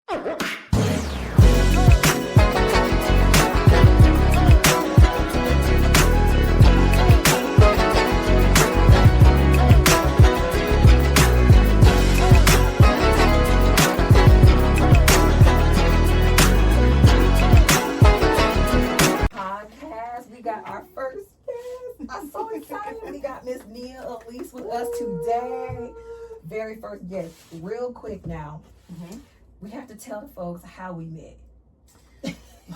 Podcast. We got our first guest. I'm so excited. We got Miss Nia Elise with us today. Very first guest. Real quick now. We have to tell the folks how we met.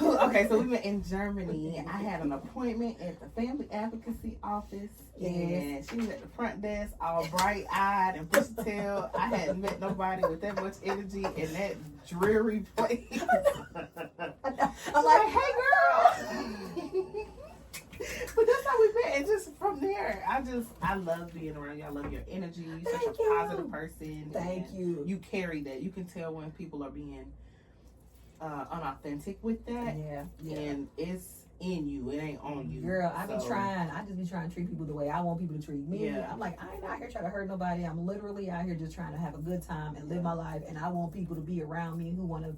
Okay, so we met in Germany. I had an appointment at the family advocacy office, and she was at the front desk, all bright-eyed and bushy-tailed. I hadn't met nobody with that much energy in that dreary place. I'm like, hey, girl. But that's how we met, and just from there, I love being around you. I love your energy. You're such a positive person. Thank you. You carry that. You can tell when people are being unauthentic with that. Yeah. And it's in you. It ain't on you. Girl, I just be trying to treat people the way I want people to treat me. Yeah. I'm like, I ain't out here trying to hurt nobody. I'm literally out here just trying to have a good time and live my life. And I want people to be around me who want to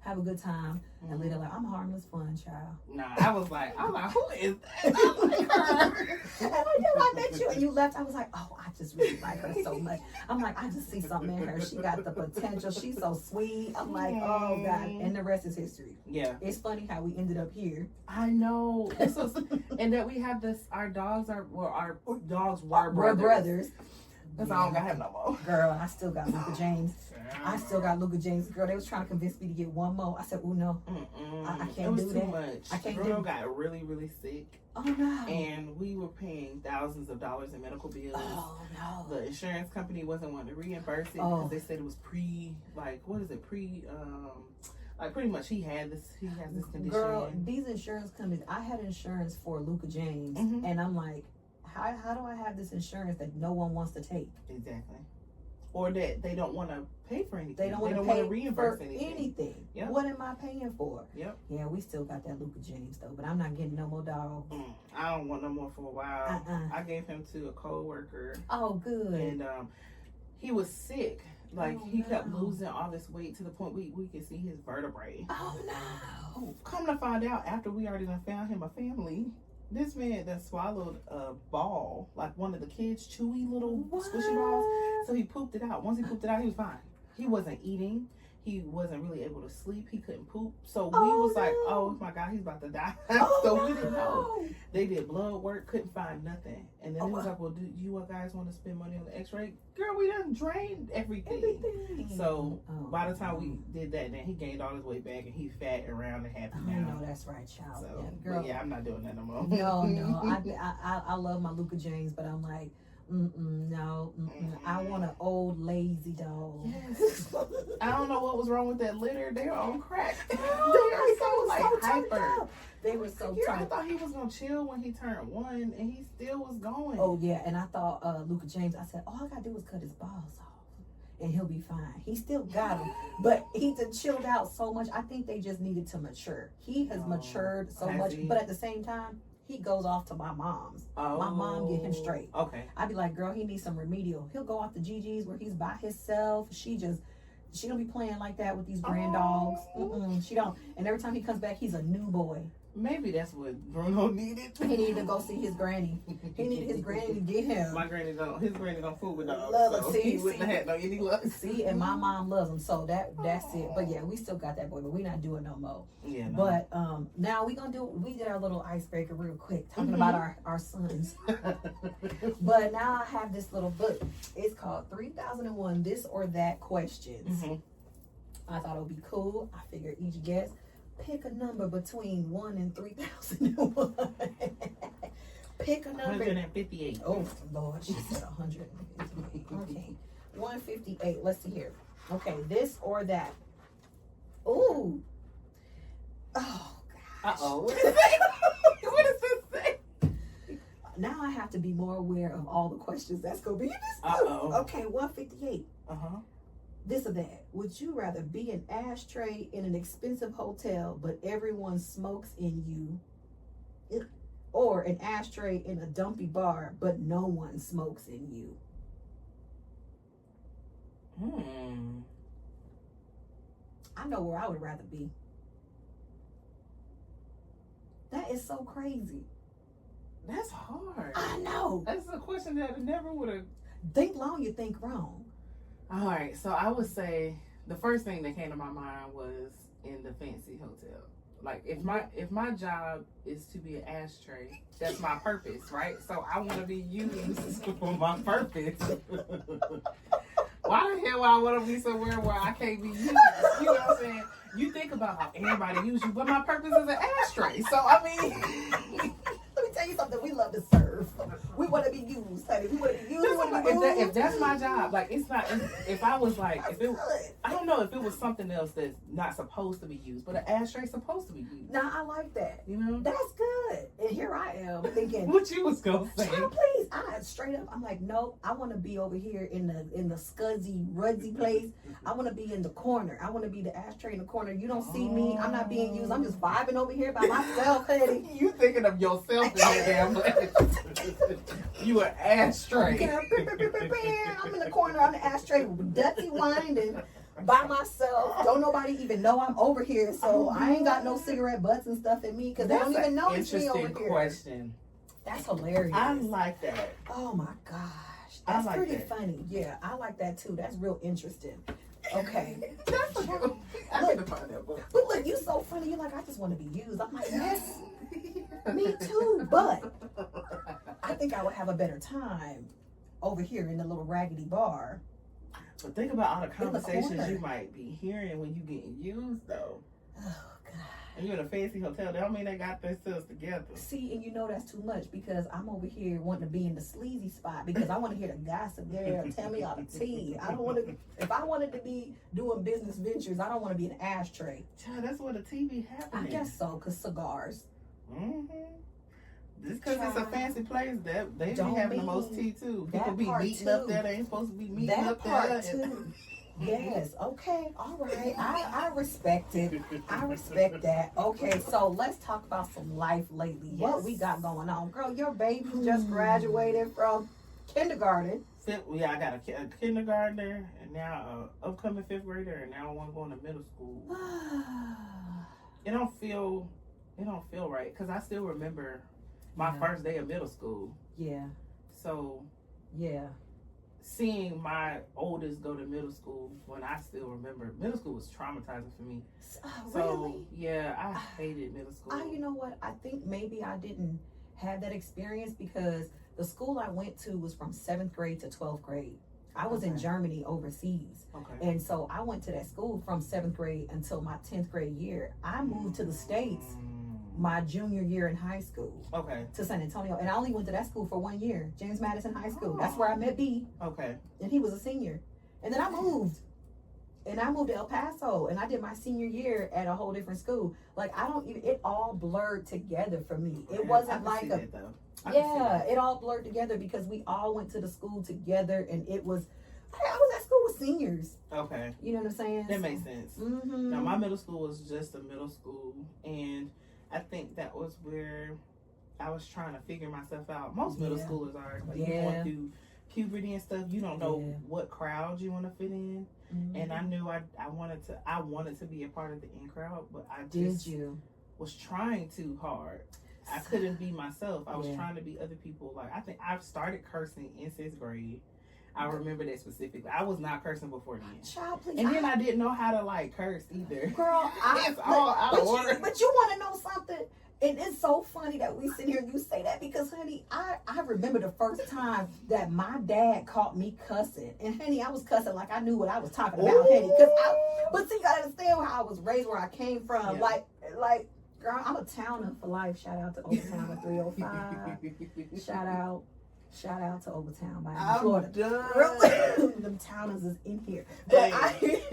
have a good time and live like I'm harmless fun, child. Nah, I was like, who is that? I'm like her. And I met you and you left. I was like, oh, I just really like her so much. I'm like, I just see something in her. She got the potential. She's so sweet. I'm like, oh God. And the rest is history. Yeah. It's funny how we ended up here. I know. And that we have this, our dogs were brothers. Because I don't got him no more. Girl, I still got Luka James. Girl, they was trying to convince me to get one more. I said, oh no, I can't do that. It was too much. I can't do. Got really, really sick. Oh no. And we were paying thousands of dollars in medical bills. Oh no. The insurance company wasn't wanting to reimburse it because they said it was pretty much he has this condition. Girl, these insurance companies, I had insurance for Luka James, and I'm like, how do I have this insurance that no one wants to take? Exactly. Or that they don't want to pay for anything. They don't want to reimburse anything. Yep. What am I paying for? Yep. Yeah, we still got that Luka James though, but I'm not getting no more dogs. I don't want no more for a while. I gave him to a co-worker. Oh, good. And he was sick. Like he kept losing all this weight to the point we could see his vertebrae. Oh no. Come to find out, after we already done found him a family, this man that swallowed a ball, like one of the kids' chewy little squishy balls. So he pooped it out. Once he pooped it out, he was fine. He wasn't eating. He wasn't really able to sleep. He couldn't poop. So we was like, oh my God, he's about to die. So we didn't know. They did blood work, couldn't find nothing. And then he was like, well, do you guys want to spend money on the x-ray? Girl, we done drained everything. So by the time we did that, then he gained all his weight back and he's fat and round and happy now. No, that's right, child. So, yeah, girl. But yeah, I'm not doing that no more. No. I love my Luka James, but I'm like, no. I want an old lazy dog. Yes. I don't know what was wrong with that litter. They were on crack. They are so hyper. They were so tight. I thought he was gonna chill when he turned 1, and he still was going. Oh yeah, and I thought Luka James. I said, all I gotta do is cut his balls off, and he'll be fine. He still got him, but he just chilled out so much. I think they just needed to mature. He has matured so much, but at the same time, he goes off to my mom's. My mom get him straight. Okay. I'd be like, girl, he needs some remedial. He'll go off to Gigi's where he's by himself. She don't be playing like that with these grand dogs. She don't. And every time he comes back, he's a new boy. Maybe that's what Bruno needed. He needed to go see his granny. He needed his granny to get him. His granny don't fool with dogs. So he wouldn't have had no any luck. See, and my mom loves him, so that's it. But yeah, we still got that boy, but we not doing no more. Yeah. No. But now we did our little icebreaker real quick, talking about our sons. But now I have this little book. It's called 3001 This or That Questions. I thought it would be cool. I figured each guest pick a number between 1 and 3001. Pick a number. 158. Oh Lord, she said 158. Okay, 158. Let's see here. Okay, this or that. Ooh. Oh gosh. What does this say? Now I have to be more aware of all the questions that's gonna be in this book. Okay, 158. This or that. Would you rather be an ashtray in an expensive hotel, but everyone smokes in you? Or an ashtray in a dumpy bar, but no one smokes in you? I know where I would rather be. That is so crazy. That's hard. I know. That's a question that I never would have. Think long, you think wrong. All right, so I would say the first thing that came to my mind was in the fancy hotel. Like if my job is to be an ashtray, that's my purpose, right? So I want to be used for my purpose. Why the hell would I want to be somewhere where I can't be used? You know what I'm saying? You think about how everybody uses you, but my purpose is an ashtray. So I mean, let me tell you something. We love to serve. We want to be used, honey. We want to be used. If that's my job, like it's not. If I was like, if it, I don't know if it was something else that's not supposed to be used, but an ashtray's supposed to be used. Nah, I like that. You know, that's good. And here I am thinking, what you was gonna say? Child, please. I straight up. I'm like, nope. I want to be over here in the scuzzy, rudsy place. I want to be in the corner. I want to be the ashtray in the corner. You don't see me. I'm not being used. I'm just vibing over here by myself, honey. You thinking of yourself in that damn place. You an ashtray. I'm in the corner on the ashtray, dirty winding by myself. Don't nobody even know I'm over here, so I ain't got no cigarette butts and stuff in me because they don't even know it's me over here. Interesting question. That's hilarious. I like that. Oh my gosh, that's like pretty funny. Yeah, I like that too. That's real interesting. Okay. But look, you so funny. You're like, I just want to be used. I'm like, yes, me too. But I think I would have a better time over here in the little raggedy bar. But think about all the conversations you might be hearing when you getting used, though. Oh God. And you're in a fancy hotel. That don't mean they got themselves together. See, and you know that's too much because I'm over here wanting to be in the sleazy spot because I want to hear the gossip there. Tell me all the tea. I don't want to. If I wanted to be doing business ventures, I don't want to be an ashtray. Child, that's what the TV happening. I guess so, cause cigars. Mm-hmm. Just because it's a fancy place, that they be having the most tea too. People be meeting up there. They ain't supposed to be meeting up there. Too. Yes. Okay. All right. I respect it. I respect that. Okay. So let's talk about some life lately. Yes. What we got going on, girl? Your baby just graduated from kindergarten. Yeah, I got a kindergartner and now a upcoming 5th grader, and now one going to middle school. It don't feel right because I still remember my first day of middle school. Yeah. So. Yeah. Seeing my oldest go to middle school when I still remember middle school was traumatizing for me. Really? Yeah, I hated middle school. You know what? I think maybe I didn't have that experience because the school I went to was from 7th grade to 12th grade. I was in Germany overseas. Okay. And so I went to that school from 7th grade until my 10th grade year. I moved to the States my junior year in high school. Okay. To San Antonio. And I only went to that school for 1 year. James Madison High School. That's where I met B. Okay. And he was a senior. And then I moved. And I moved to El Paso. And I did my senior year at a whole different school. Like, it all blurred together for me. It wasn't like it all blurred together because we all went to the school together. And it was, I was at school with seniors. Okay. You know what I'm saying? That makes sense. Mm-hmm. Now, my middle school was just a middle school. And I think that was where I was trying to figure myself out. Most middle schoolers are. Like, you going through puberty and stuff. You don't know what crowd you want to fit in. Mm-hmm. And I knew I wanted to be a part of the in crowd, but I just was trying too hard. I couldn't be myself. I was trying to be other people. Like, I think I've started cursing in 6th grade. I remember that specifically. I was not cursing before then. Child, please. And then I didn't know how to like curse either. Girl, it's all out of order. But you want to know something? And it's so funny that we sit here and you say that because, honey, I remember the first time that my dad caught me cussing. And, honey, I was cussing like I knew what I was talking about, honey. But see, you got to understand how I was raised, where I came from. Yeah. Like, girl, I'm a towner for life. Shout out to Old Town 305. Shout out to Overtown by Florida. Them towners is in here. But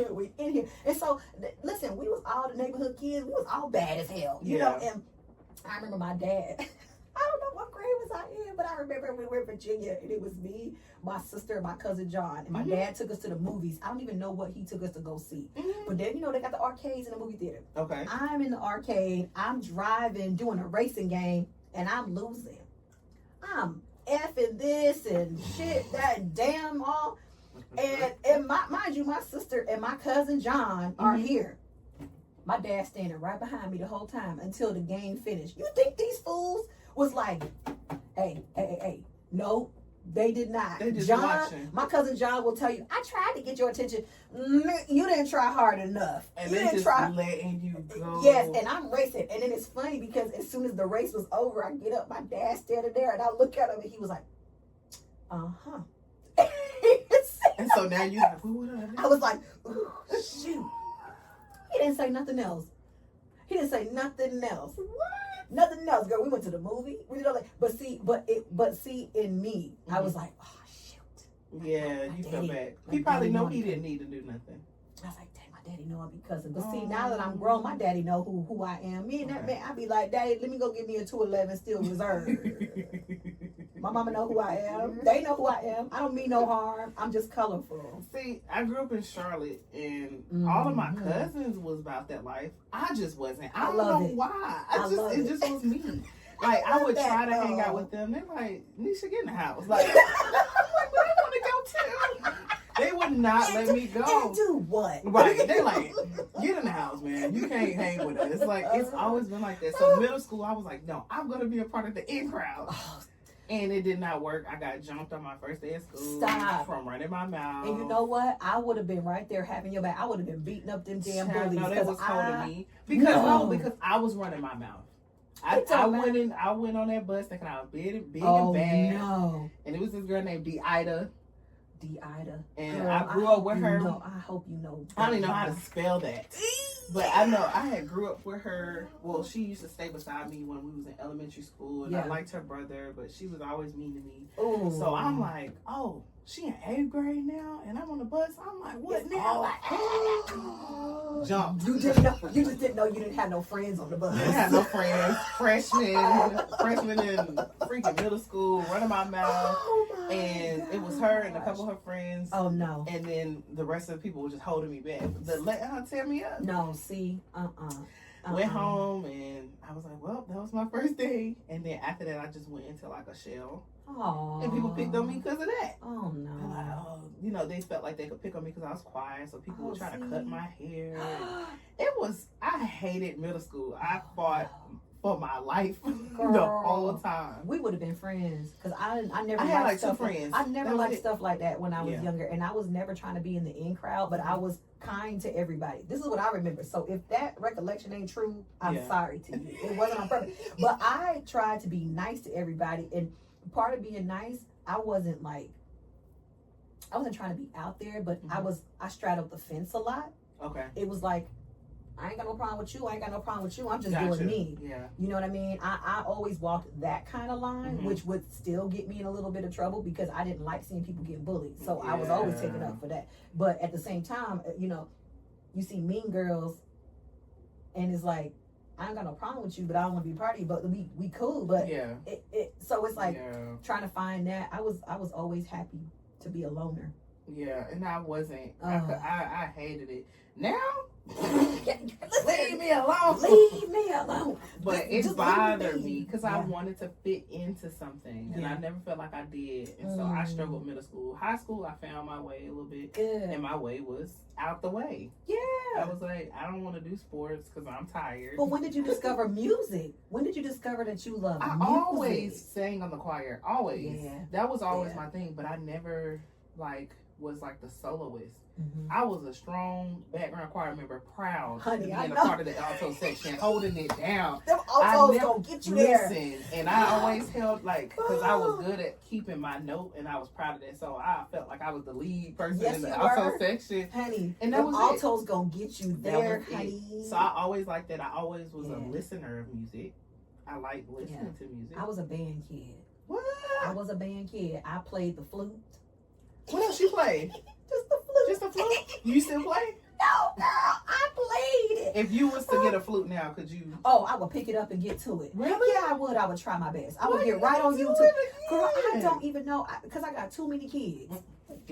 we in here. And so, listen, we was all the neighborhood kids. We was all bad as hell. You know, and I remember my dad. I don't know what grade was I in, but I remember we were in Virginia, and it was me, my sister, and my cousin John. And my dad took us to the movies. I don't even know what he took us to go see. But then, you know, they got the arcades in the movie theater. Okay. I'm in the arcade. I'm driving, doing a racing game, and I'm losing. I'm effing this and shit, that damn all. And mind you, my sister and my cousin John are here. My dad standing right behind me the whole time until the game finished. You think these fools was like, hey. No, they did not. They just John, watching. my cousin John will tell you, I tried to get your attention. You didn't try hard enough. And you they didn't just try. letting you go. Yes, and I'm racing. And then it's funny because as soon as the race was over, I get up, my dad's standing there, and I look at him, and he was like, uh-huh. And so now you like, what would I do? I was like, ooh, shoot. He didn't say nothing else. He didn't say nothing else. What? Nothing else, girl. We went to the movie. We did all that. But see, in me, I was like, oh shoot. Yeah, you feel bad. He probably know he didn't need to do nothing. I was like, dang, my daddy know I be cussing. But see, now that I'm grown, my daddy know who I am. Me and that man, I be like, Daddy, let me go get me a 211 still reserved. My mama know who I am. They know who I am. I don't mean no harm. I'm just colorful. See, I grew up in Charlotte, and all of my cousins was about that life. I just wasn't. I don't know why. It just was me. Like, I would try to hang out with them. They're like, Nisha, get in the house. Like, I'm like, but I want to go too. They would not let me go. And do what? Right. They're like, get in the house, man. You can't hang with us. Like, it's always been like that. So middle school, I was like, no, I'm going to be a part of the in crowd. And it did not work. I got jumped on my first day of school. Stop. From running my mouth. And you know what? I would have been right there having your back. I would have been beating up them damn bullies. No, they was holding me. Because I was running my mouth. I went on that bus thinking I was big and bad. No. And it was this girl named D-Ida. D-Ida. And girl, I grew up with her. I hope you know. I don't even know how to spell that. But I know I had grew up with her. Well, she used to stay beside me when we was in elementary school. And I liked her brother, but she was always mean to me. Ooh. So I'm like, oh, she in 8th grade now? And I'm on the bus. I'm like, what now? Like, jump. You just didn't know you didn't have no friends on the bus. I didn't have no friends. Freshman in freaking middle school, running my mouth. And it was her and a couple of her friends. Oh, no. And then the rest of the people were just holding me back. Letting her tear me up. No, see, Went home and I was like, well, that was my first day. And then after that, I just went into like a shell. Aww. And people picked on me because of that. Oh, no. And like, they felt like they could pick on me because I was quiet. So people would try to cut my hair. I hated middle school. I fought for my life the whole time. We would have been friends because I never. I had liked like stuff 2 friends. I never liked stuff like that when I was younger, and I was never trying to be in the in crowd, but I was kind to everybody. This is what I remember. So if that recollection ain't true, I'm sorry to you. It wasn't on purpose, but I tried to be nice to everybody, and part of being nice, I wasn't trying to be out there, but I straddled the fence a lot. Okay. It was like, I ain't got no problem with you. I ain't got no problem with you. I'm just doing me. Yeah. You know what I mean? I always walked that kind of line, which would still get me in a little bit of trouble because I didn't like seeing people get bullied. So I was always taking up for that. But at the same time, you see Mean Girls, and it's like, I ain't got no problem with you, but I don't want to be a part of you. But we cool. But so it's like trying to find that. I was always happy to be a loner. Yeah, and I wasn't. I hated it. Now, leave me alone. Leave me alone. But it bothered me because I wanted to fit into something, and I never felt like I did. And so I struggled middle school. High school, I found my way a little bit, and my way was out the way. Yeah, I was like, I don't want to do sports because I'm tired. But when did you discover music? When did you discover that you love music? I always sang on the choir. Always. Yeah. That was always my thing. But I never was like the soloist. I was a strong background choir member, proud to be a part of the alto section, holding it down. Them altos gonna get you there. And I always held because I was good at keeping my note, and I was proud of that. So I felt like I was the lead person in the alto section, honey. And that was altos gonna get you there, honey. So I always liked that. I always was a listener of music. I like listening to music. I was a band kid. What? I was a band kid. I played the flute. What else you played? Just the flute. Just the flute? You still play? No, girl. I played it. If you was to get a flute now, could you? Oh, I would pick it up and get to it. Really? Yeah, I would. I would try my best. I would get right on YouTube. Girl, I don't even know because I got too many kids.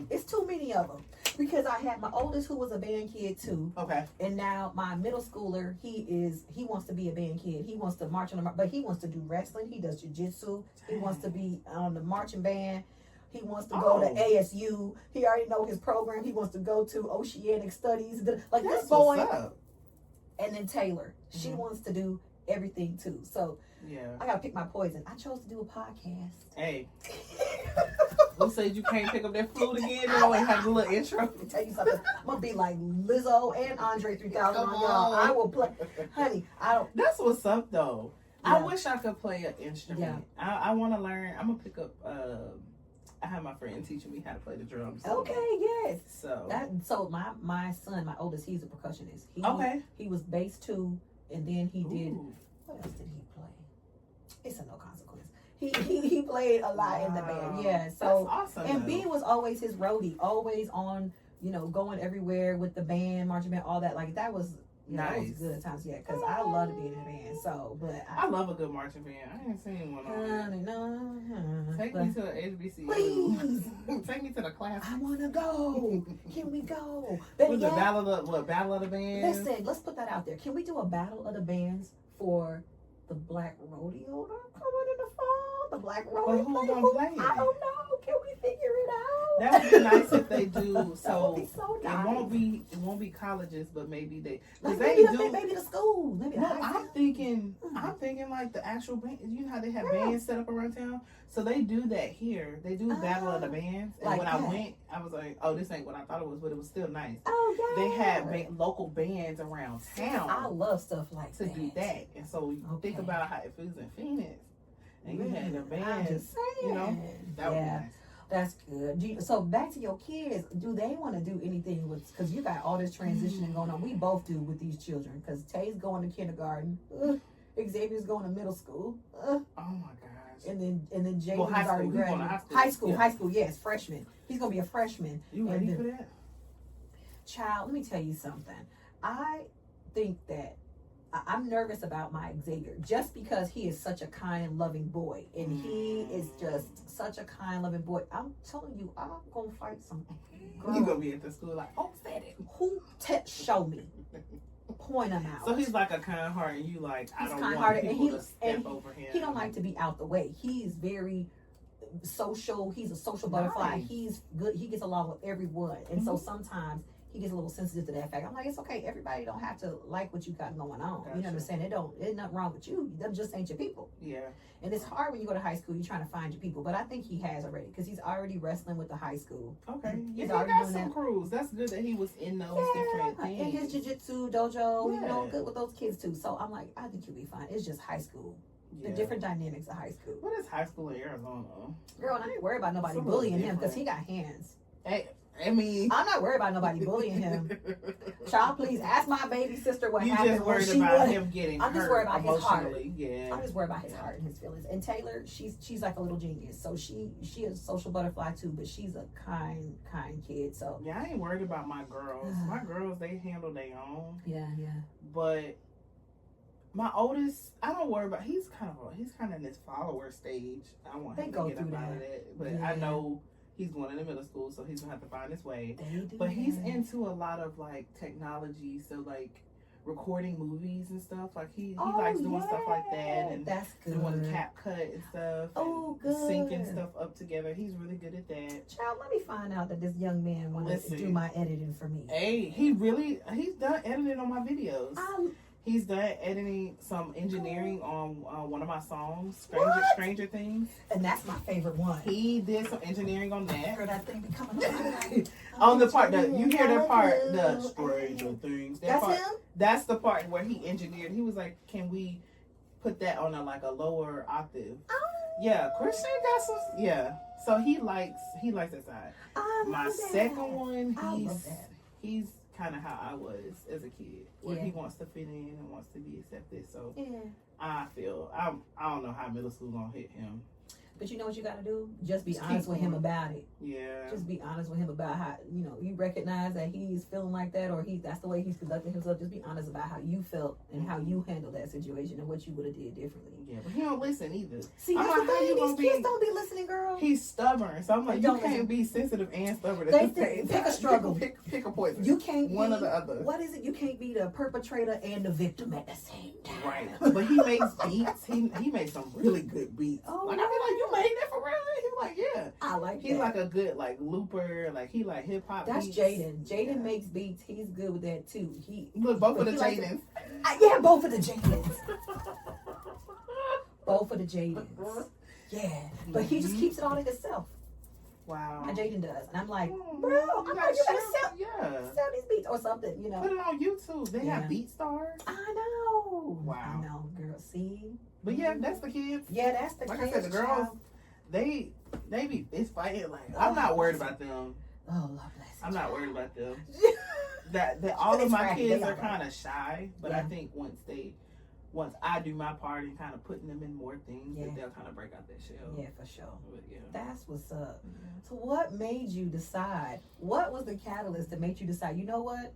It's too many of them. Because I had my oldest who was a band kid too. Okay. And now my middle schooler, he wants to be a band kid. He wants to march on but he wants to do wrestling. He does jiu-jitsu. He wants to be on the marching band. He wants to go to ASU. He already know his program. He wants to go to Oceanic Studies. Like this boy. And then Taylor, she wants to do everything too. So yeah, I gotta pick my poison. I chose to do a podcast. hey. Who said you can't pick up that flute again? They always have a little intro. Let me tell you something. I'm gonna be like Lizzo and Andre 3000 on y'all. I will play, honey. I don't. That's what's up though. Yeah. I wish I could play an instrument. Yeah. I want to learn. I'm gonna pick up. I have my friend teaching me how to play the drums. Okay, yes. So my son, my oldest, he's a percussionist. He was bass too, and then he did. What else did he play? It's a no consequence. He played a lot in the band. Yeah. So that's awesome. And B was always his roadie, always on, going everywhere with the band, marching band, all that. Like that was nice. That was good times. Yeah, because I love to be in a band. So, but I love a good marching band. I ain't seen one on. Take me to the HBCU. Please. Take me to the class. I want to go. Can we go? Was the battle of the bands? Listen, let's put that out there. Can we do a battle of the bands for the Black Rodeo coming in the fall? The Black Rodeo. But who's gonna play it? I don't know. Can we figure it out? That would be nice if they do. That would be so nice. It won't be colleges, but maybe they. Like maybe the school. Maybe no, I'm thinking like the actual band. You know how they have bands set up around town, so they do that here. They do Battle of the Bands, and when I went, I was like, oh, this ain't what I thought it was, but it was still nice. Oh yeah. They had local bands around town. I love stuff like to do that, and so you think about how it feels in Phoenix, and you had a band. I'm just saying. That would be nice. That's good. So back to your kids, do they want to do anything with, because you got all this transitioning going on. We both do with these children, because Tay's going to kindergarten, Xavier's going to middle school, oh my gosh, and then Jaden's already graduated. High school, yes, freshman. He's gonna be a freshman. You ready for that? Child, let me tell you something. I think that I'm nervous about my Xavier just because he is such a kind, loving boy. And he is just such a kind, loving boy. I'm telling you, I'm going to fight some girl. You're going to be at the school like, oh, said it. Who show me? Point him out. So he's like a kind heart and you like, I don't want people to step over him. He don't like to be out the way. He's very social. He's a social butterfly. He's good. He gets along with everyone. And so sometimes he gets a little sensitive to that fact. I'm like, it's okay. Everybody don't have to like what you got going on. Gotcha. You know what I'm saying? There's nothing wrong with you. Them just ain't your people. Yeah. And it's hard when you go to high school. You're trying to find your people. But I think he has already, because he's already wrestling with the high school. Okay. He's already got some crews. That's good that he was in those different things. In his jiu-jitsu dojo, good with those kids too. So I'm like, I think you'll be fine. It's just high school. The different dynamics of high school. What is high school in Arizona? Girl, I ain't worried about nobody bullying him because he got hands. Hey. I'm not worried about nobody bullying him. Child, please ask my baby sister what happened. You just worried about him getting hurt. I'm just worried about his heart. Yeah. I'm just worried about his heart and his feelings. And Taylor, she's like a little genius. So she is a social butterfly too, but she's a kind kid. So yeah, I ain't worried about my girls. My girls, they handle their own. Yeah. But my oldest, I don't worry about. He's kind of in this follower stage. I want him to get up out of that. But I know. He's going into middle school, so he's gonna have to find his way. But he's into a lot of like technology, so like recording movies and stuff. Like he likes doing stuff like that, and that's good. Doing CapCut and stuff. Oh, good. Syncing stuff up together. He's really good at that. Child, let me find out that this young man wants to do my editing for me. Hey, he's done editing on my videos. He's done editing some engineering on one of my songs, Stranger Things. And that's my favorite one. He did some engineering on that. Heard that thing be coming on. On the part that you hear that part, the Stranger Things. That's him? That's the part where he engineered. He was like, can we put that on a lower octave? Oh. Yeah, Christian got some. Yeah. So he likes that side. My second one, he's kind of how I was as a kid, where he wants to fit in and wants to be accepted. So I don't know how middle school gonna hit him. But you know what you got to do? Just be honest with him about it. Yeah. Just be honest with him about how, you recognize that he's feeling like that, or that's the way he's conducting himself. Just be honest about how you felt and how you handled that situation and what you would have did differently. Yeah, but he don't listen either. See, that's the thing. These kids don't be listening, girl. He's stubborn. So I'm like, you can't be sensitive and stubborn at the same time. Pick a struggle. Pick a poison. You can't be one or the other. What is it? You can't be the perpetrator and the victim at the same time. Right. But he makes beats. He makes some really good beats. Oh, like, I feel like you made that for real? He like, yeah. I like He's that. like a good like looper, like he like hip hop. That's beats. Jaden. Jaden makes beats. He's good with that too. Look, both of the likes Jadens. Yeah, both of the Jadens. Both of the Jadens. Yeah, but he just keeps it all to himself. Wow. My Jaden does, and I'm like, bro, you I'm like, you gotta better sell these beats or something, you know. Put it on YouTube. They have beat stars. I know. Wow. I know, girl. See. But yeah, that's the kids. Yeah, that's the like kids. I said, the girls, child. they be fist fighting. Like I'm not worried about them. Oh, Lord bless you. I'm not worried about them. that all of my kids are kind of shy, but I think once I do my part in kind of putting them in more things, that they'll kind of break out that shell. Yeah, for sure. But, yeah. That's what's up. So what made you decide? What was the catalyst that made you decide, you know what?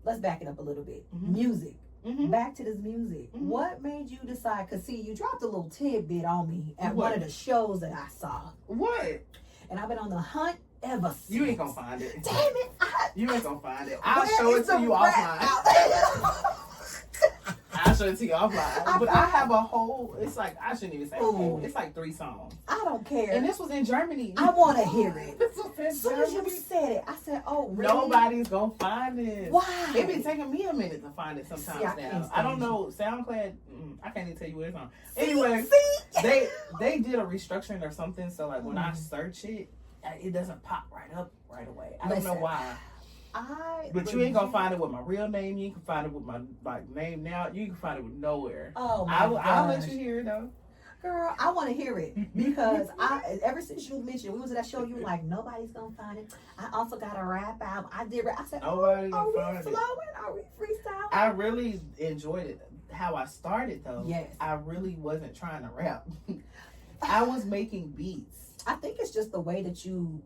Let's back it up a little bit. Music. Back to this music. What made you decide? Because, see, you dropped a little tidbit on me at one of the shows that I saw. What? And I've been on the hunt ever since. You ain't going to find it. Damn it. You ain't going to find it. I'll show it to you offline. I'll show it to you offline. But I have a whole, it's like, I shouldn't even say whole. It's like 3 songs. I don't care. And this was in Germany. I want to hear it. This was in as soon as you Germany. said it, I said, oh, really? Nobody's going to find it. Why? It been taking me a minute to find it sometimes now. I don't know. SoundCloud, I can't even tell you what it's on. Anyway, they did a restructuring or something. So, like, when I search it, it doesn't pop right up right away. I don't know why. But you ain't gonna find it with my real name. You can find it with my name now. You can find it with nowhere. Oh my I'll let you hear it though. Girl, I want to hear it because ever since you mentioned we was at that show, you were like, nobody's gonna find it. I also got a rap album. I did rap. I said, Nobody are gonna we find it. flowing? Are we freestyling? I really enjoyed it. How I started though. Yes. I really wasn't trying to rap. I was making beats. I think it's just the way that you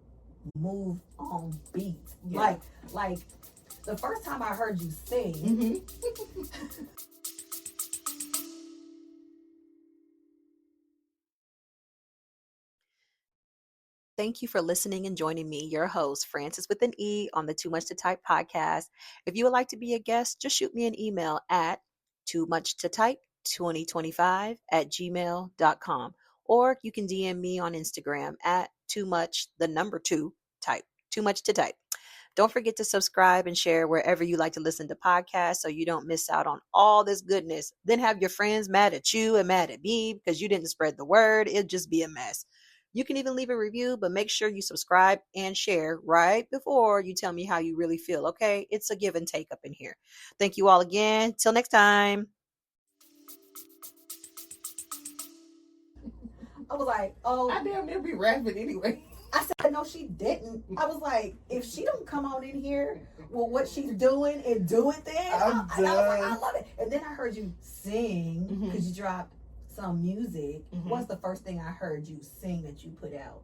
move on beats. Yeah. Like the first time I heard you sing. Thank you for listening and joining me, your host, Francis with an E, on the Too Much to Type podcast. If you would like to be a guest, just shoot me an email at toomuchtotype2025@gmail.com. Or you can DM me on Instagram at toomuch2type. Too Much to Type. Don't forget to subscribe and share wherever you like to listen to podcasts so you don't miss out on all this goodness. Then have your friends mad at you and mad at me because you didn't spread the word. It'll just be a mess. You can even leave a review, but make sure you subscribe and share right before you tell me how you really feel, okay? It's a give and take up in here. Thank you all again. Till next time. I was like, oh. I damn near be rapping anyway. I said, no, she didn't. I was like, if she don't come on in here with what she's doing and do it then, I was like, I love it. And then I heard you sing because you dropped some music. What's the first thing I heard you sing that you put out?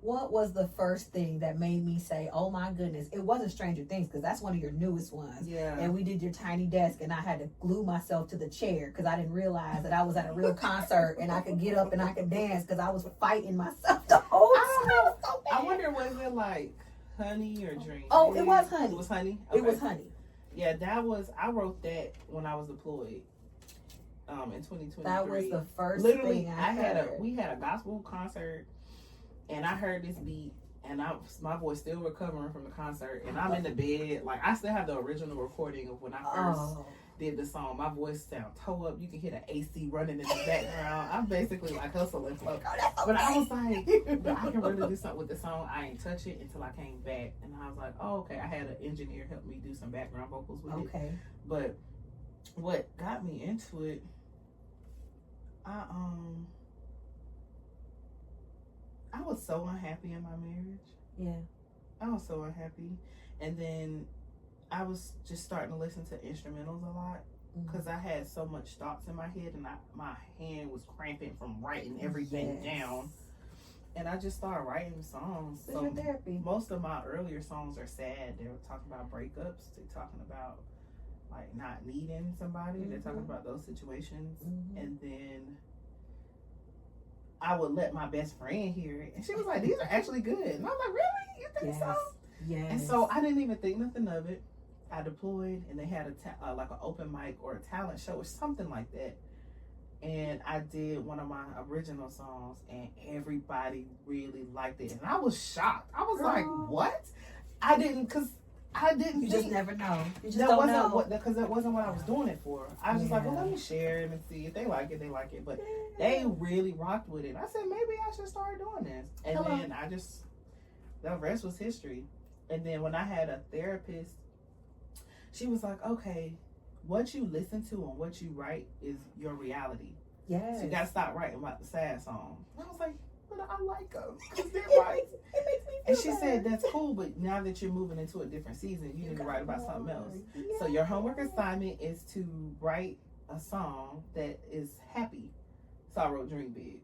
What was the first thing that made me say, oh my goodness? It wasn't Stranger Things because that's one of your newest ones. Yeah. And we did your tiny desk and I had to glue myself to the chair because I didn't realize that I was at a real concert and I could get up and I could dance because I was fighting myself the whole time. So I wonder, was it like Honey or Dream? Oh, it was Honey. It was Honey? Okay. It was Honey. Yeah, I wrote that when I was deployed. In 2023. That was the first Literally, thing I heard. We had a gospel concert, and I heard this beat, and my voice still recovering from the concert, and I'm in the bed, like I still have the original recording of when I first did the song. My voice sound toe up. You can hear the AC running in the background. I'm basically like hustle and flow. But I was like, I can really do something with the song. I ain't touch it until I came back, and I was like, oh, okay. I had an engineer help me do some background vocals with it. But what got me into it, I was so unhappy in my marriage. Yeah. I was so unhappy. And then I was just starting to listen to instrumentals a lot because I had so much thoughts in my head and my hand was cramping from writing everything down. And I just started writing songs. So therapy. Most of my earlier songs are sad. They were talking about breakups. They're talking about like not needing somebody. They're talking about those situations. And then I would let my best friend hear it, and she was like, these are actually good. And I was like, really? You think so? Yes. And so I didn't even think nothing of it. I deployed, and they had like an open mic or a talent show or something like that. and I did one of my original songs, and everybody really liked it, and I was shocked. I was like, "What?" I didn't You just never know. You just that don't wasn't know. because that wasn't what I was doing it for. I was just like, well, let me share it and see if they like it. They like it, but they really rocked with it. I said maybe I should start doing this, and then the rest was history. And then when I had a therapist, she was like, okay, what you listen to and what you write is your reality. Yes. So you gotta stop writing about the sad songs. And I was like, but I like them because they're It right. makes me feel And she better. said, that's cool, but now that you're moving into a different season, you need to write about something else. Yes. So your homework assignment is to write a song that is happy. So I wrote Dream Big.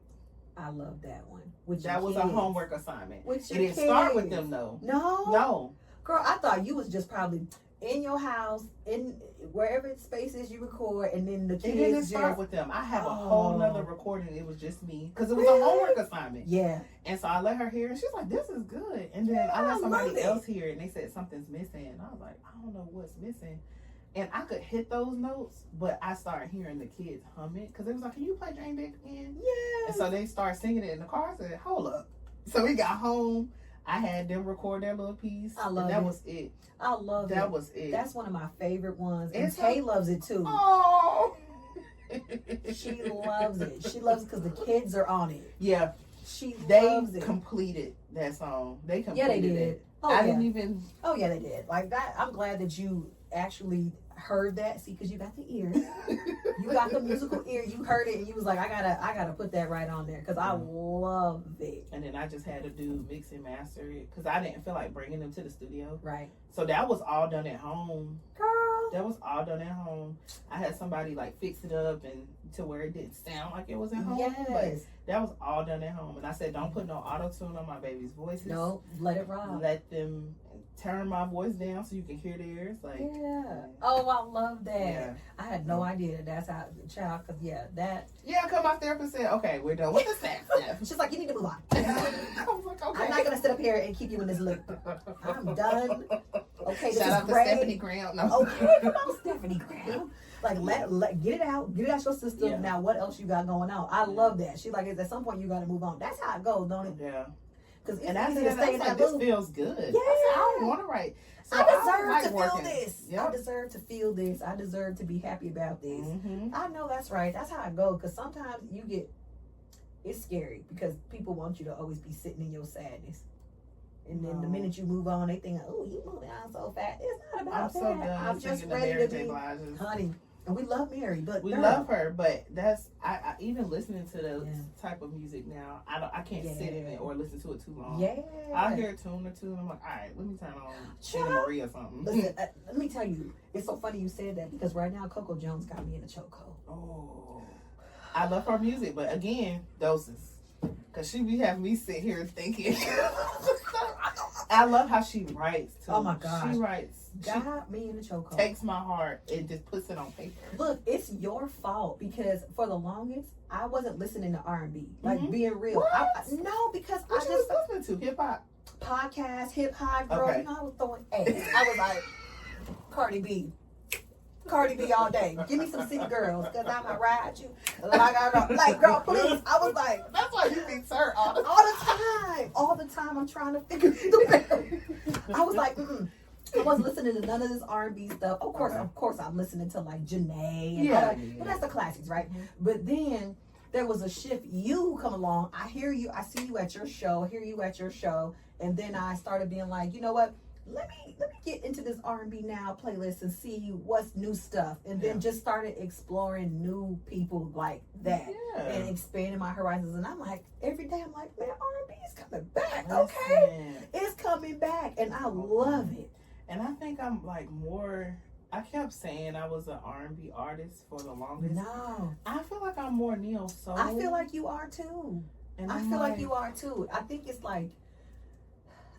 I love that one. That was a homework assignment. It didn't start with them though. No. Girl, I thought you was just probably in your house, in wherever space is you record, and then the kids It didn't start with them. I have a whole nother recording. It was just me because it was a homework assignment. Yeah. And so I let her hear, and she's like, "This is good." And then I let somebody else hear it, and they said something's missing. And I was like, "I don't know what's missing." And I could hit those notes, but I started hearing the kids hum it because it was like, "Can you play Dream Big again?" Yeah. And so they started singing it in the car. I said, "Hold up." So we got home. I had them record their little piece. I love and that it. was it. I love it. That was it. That's one of my favorite ones. And It's Tay loves it too. Oh. She loves it. She loves it because the kids are on it. Yeah. They loves it. Completed that song. They completed they did. it. Oh, I yeah. didn't even. Oh yeah, they did. Like that. I'm glad that you actually heard that. See, because you got the ear. You got the musical ear. You heard it, and you was like, I gotta put that right on there because I love it. And then I just had to do mix and master it because I didn't feel like bringing them to the studio. Right. So that was all done at home. Girl. That was all done at home. I had somebody like fix it up and to where it didn't sound like it was at home. Yes. But that was all done at home. And I said, don't put no auto-tune on my baby's voices. No, let it rock. Let them turn my voice down so you can hear theirs. Like, yeah. Oh, I love that. Yeah. I had no idea that's how child. Cause that. Yeah, because my therapist said, okay, we're done with the sad stuff. She's like, you need to move on. I was like, okay. I'm not gonna sit up here and keep you in this loop. I'm done. Okay, this Shout is out to great. Stephanie Graham. No. Okay, come on, Stephanie Graham. Like let get it out your system. Yeah. Now, what else you got going on? I love that. She's like, at some point you got to move on. That's how it goes, don't it? Yeah. Because it's And I easy said, to stay in that this loop. feels good. Yeah. I don't want to write. So I deserve like to feel this. Yep. I deserve to feel this. I deserve to be happy about this. Mm-hmm. I know that's right. That's how I go. Because sometimes it's scary because people want you to always be sitting in your sadness. And then the minute you move on, they think, oh, you moving on so fast. It's not about I'm that. so done. I'm just singing the ready Mary to J. be, Blige's. honey. And we love Mary, but We girl, love her, but that's I even listening to the type of music now. I can't sit in it or listen to it too long. Yeah, I'll hear a tune or two, and I'm like, all right, let me turn on Shannon Marie or something. Listen, let me tell you, it's so funny you said that because right now Coco Jones got me in a chokehold. Oh, I love her music, but again, doses. Cause she be having me sit here thinking. I love how she writes too. Oh my gosh. She writes. Got me in the chokehold. Takes my heart and just puts it on paper. Look, it's your fault because for the longest I wasn't listening to R&B. Like Mhm. being real. What? No, because What I you just was listening to? Hip hop. podcast, hip hop, girl. Okay. You know I was throwing A's. I was like, Cardi B all day. Give me some city girls because I'ma ride you. Like, girl, please. I was like, That's why you be her all the time. All the time I'm trying to figure it out. I was like, I wasn't listening to none of this R&B stuff. Of course, I'm listening to like Janae and all that. But that's the classics, right? But then there was a shift. You come along. I hear you. I see you at your show. Hear you at your show. And then I started being like, you know what? Let me get into this R&B now playlist and see what's new stuff. And then just started exploring new people like that and expanding my horizons. And I'm like, every day I'm like, man, R&B is coming back. Okay, it's coming back, and I love it. And I think I'm like more. I kept saying I was an R&B artist for the longest. No, I feel like I'm more neo soul. I feel like you are too. And I feel like you are too. I think it's like,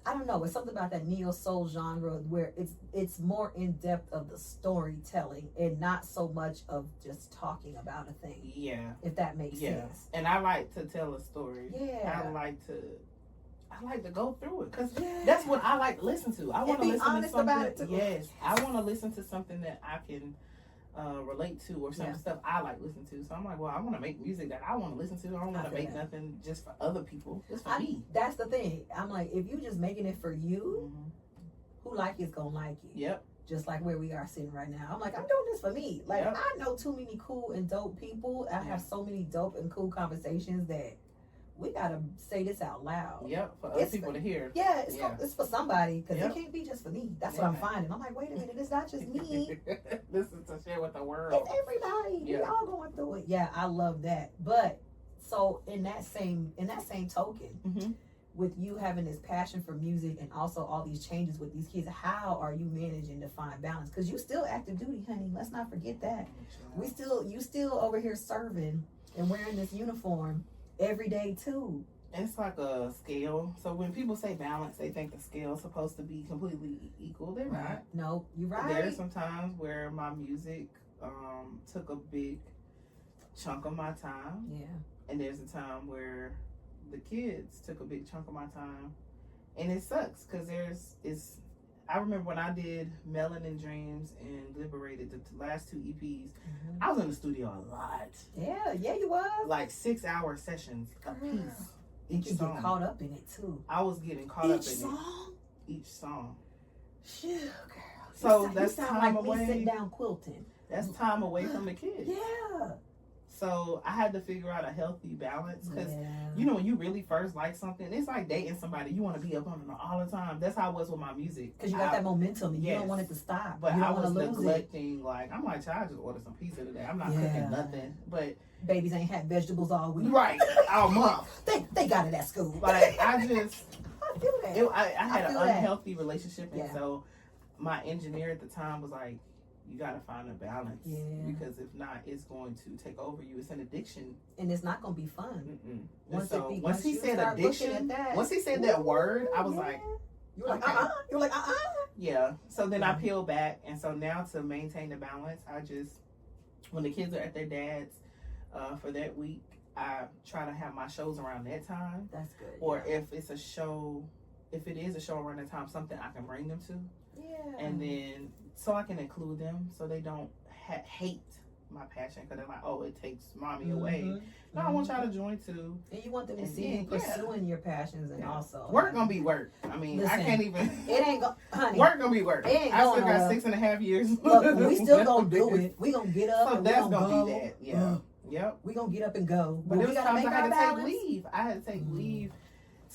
I don't know. It's something about that neo soul genre where it's more in depth of the storytelling and not so much of just talking about a thing. Yeah. If that makes sense. And I like to tell a story. Yeah. I like to go through it because that's what I like to listen to. I want to listen to something. about it too. Yes, I want to listen to something that I can relate to, or some stuff I like listen to. So I'm like, well, I want to make music that I want to listen to. I don't want to make nothing just for other people. It's for me. That's the thing. I'm like, if you just making it for you, who like it's gonna like it. Yep. Just like where we are sitting right now. I'm like, I'm doing this for me. Like, I know too many cool and dope people. I have so many dope and cool conversations that we gotta say this out loud. Yep, for other people to hear. Yeah, it's for somebody, because it can't be just for me. That's what I'm finding. I'm like, wait a minute, it's not just me. This is to share with the world. It's everybody. We all going through it. Yeah, I love that. But so in that same token, with you having this passion for music and also all these changes with these kids, how are you managing to find balance? Because you still active duty, honey. Let's not forget that. You still over here serving and wearing this uniform every day too. It's like a scale. So when people say balance, they think the scale's supposed to be completely equal. They're not. No, you're right. There's some times where my music took a big chunk of my time. Yeah. And there's a time where the kids took a big chunk of my time. And it sucks because I remember when I did Melanin Dreams and Liberated, the last 2 EPs, I was in the studio a lot. Yeah, you was. Like 6-hour sessions a piece. Each you song. get caught up in it too. I was getting caught up in song? it. Each song. Shit, girl. So that's you sound time like away. Me sitting down quilting. That's time away from the kids. Yeah. So I had to figure out a healthy balance because, you know, when you really first like something, it's like dating somebody. You want to be up on it all the time. That's how it was with my music. Because you got that momentum and you don't want it to stop. But you don't I was lose neglecting, I'm like, child, just order some pizza today. I'm not cooking nothing. But babies ain't had vegetables all week. Right. All month. They got it at school. Like, I feel that. I had an unhealthy relationship. And so my engineer at the time was like, you got to find a balance because if not, it's going to take over you. It's an addiction. And it's not going to be fun. Once he said addiction, once he said that word, I was like, you're like, You're like, Yeah. So then I peeled back. And so now to maintain the balance, I just, when the kids are at their dad's for that week, I try to have my shows around that time. That's good. Or if it is a show around that time, something I can bring them to. Yeah. And then, so I can include them so they don't hate my passion because they're like, oh, it takes mommy away. No, I want y'all to join too. And you want them to see you pursuing your passions and also. Work gonna be work. I mean, listen, I can't even. It ain't gonna, honey. Work gonna be work. It ain't I still got 6.5 years. Look, we still gonna do it. We gonna get up. So and that's gonna go. Be that. Yeah. Yep. We gonna get up and go. But there was times I had to take leave. I had to take leave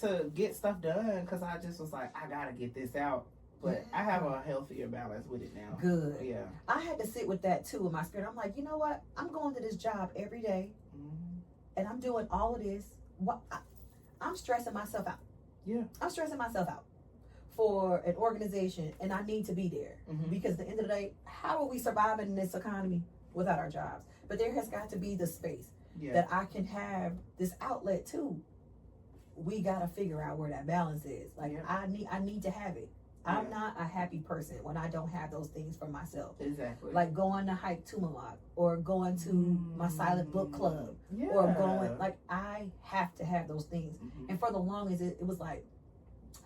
to get stuff done because I just was like, I gotta get this out. But I have a healthier balance with it now. Good. Yeah. I had to sit with that too in my spirit. I'm like, you know what? I'm going to this job every day, and I'm doing all of this. I'm stressing myself out. Yeah. I'm stressing myself out for an organization, and I need to be there because at the end of the day, how are we surviving in this economy without our jobs? But there has got to be the space that I can have this outlet too. We got to figure out where that balance is. Like I need to have it. I'm not a happy person when I don't have those things for myself. Exactly. Like going to hike Tumalak or going to my silent book club or going, like I have to have those things. And for the longest, it was like,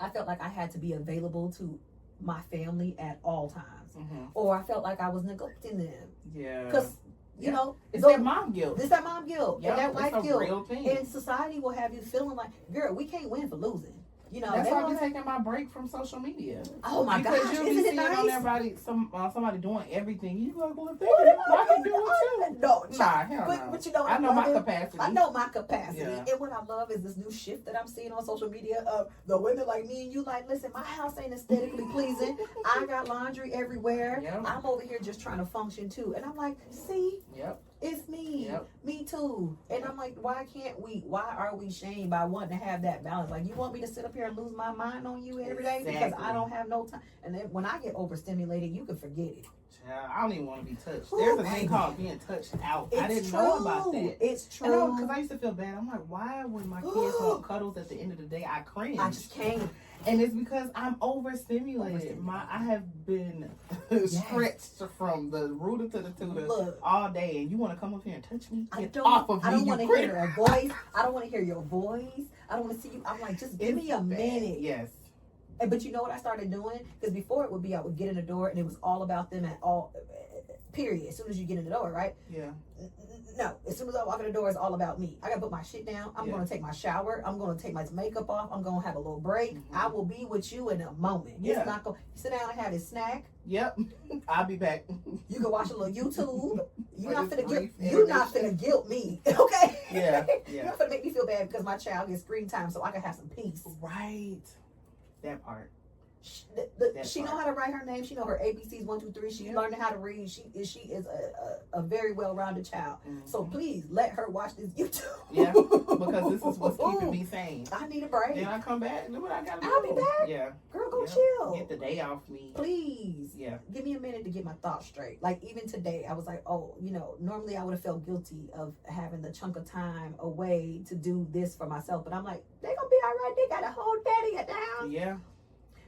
I felt like I had to be available to my family at all times. Or I felt like I was neglecting them. Yeah. Because, you know. It's that mom guilt. It's that mom guilt. And that wife guilt. Real thing. And society will have you feeling like, girl, we can't win for losing. You know, that's why I've been taking my break from social media. Oh my gosh, because you'll be seeing nice? on everybody, somebody doing everything. You like, well, if they can, I can do it too. No, but you know, I know my capacity. I know my capacity, and what I love is this new shift that I'm seeing on social media of the women like me and you. Like, listen, my house ain't aesthetically pleasing. I got laundry everywhere. I'm over here just trying to function too, and I'm like, see. It's me. Me too. And I'm like, why are we shamed by wanting to have that balance? Like, you want me to sit up here and lose my mind on you every day because I don't have no time? And then when I get overstimulated, you can forget it. I don't even want to be touched. There's a thing called being touched out. I didn't know about that. It's true. Because I used to feel bad. I'm like, why when my kids want cuddles at the end of the day, I cringe. I just can't. And it's because I'm overstimulated. I have been stretched from the rooter to the tutor all day, and you want to come up here and touch me? I don't want to hear a voice. I don't want to hear your voice. I don't want to see you. I'm like, just give me a minute. Yes. But you know what I started doing? Because before it would be, I would get in the door, and it was all about them at all Period. As soon as you get in the door, right? Yeah. No. As soon as I walk in the door, it's all about me. I gotta put my shit down. I'm gonna take my shower. I'm gonna take my makeup off. I'm gonna have a little break. I will be with you in a moment. Yeah. It's not gonna sit down and have this snack. Yep. I'll be back. You can watch a little YouTube. You're not Like finna guilt me. Okay? Yeah. You're not finna make me feel bad because my child gets screen time so I can have some peace. Right. That part. She know how to write her name. She know her ABCs 1, 2, 3. She learned how to read. She is a very well-rounded child. So please let her watch this YouTube. Yeah, because this is what's keeping me sane. I need a break. Then I come back and do what I gotta do. I'll be back. Yeah. Girl, go chill. Get the day off me. Please. Yeah. Give me a minute to get my thoughts straight. Like even today, I was like, oh, normally I would have felt guilty of having the chunk of time away to do this for myself. But I'm like, they gonna be all right. They got a whole daddy at the house. Yeah.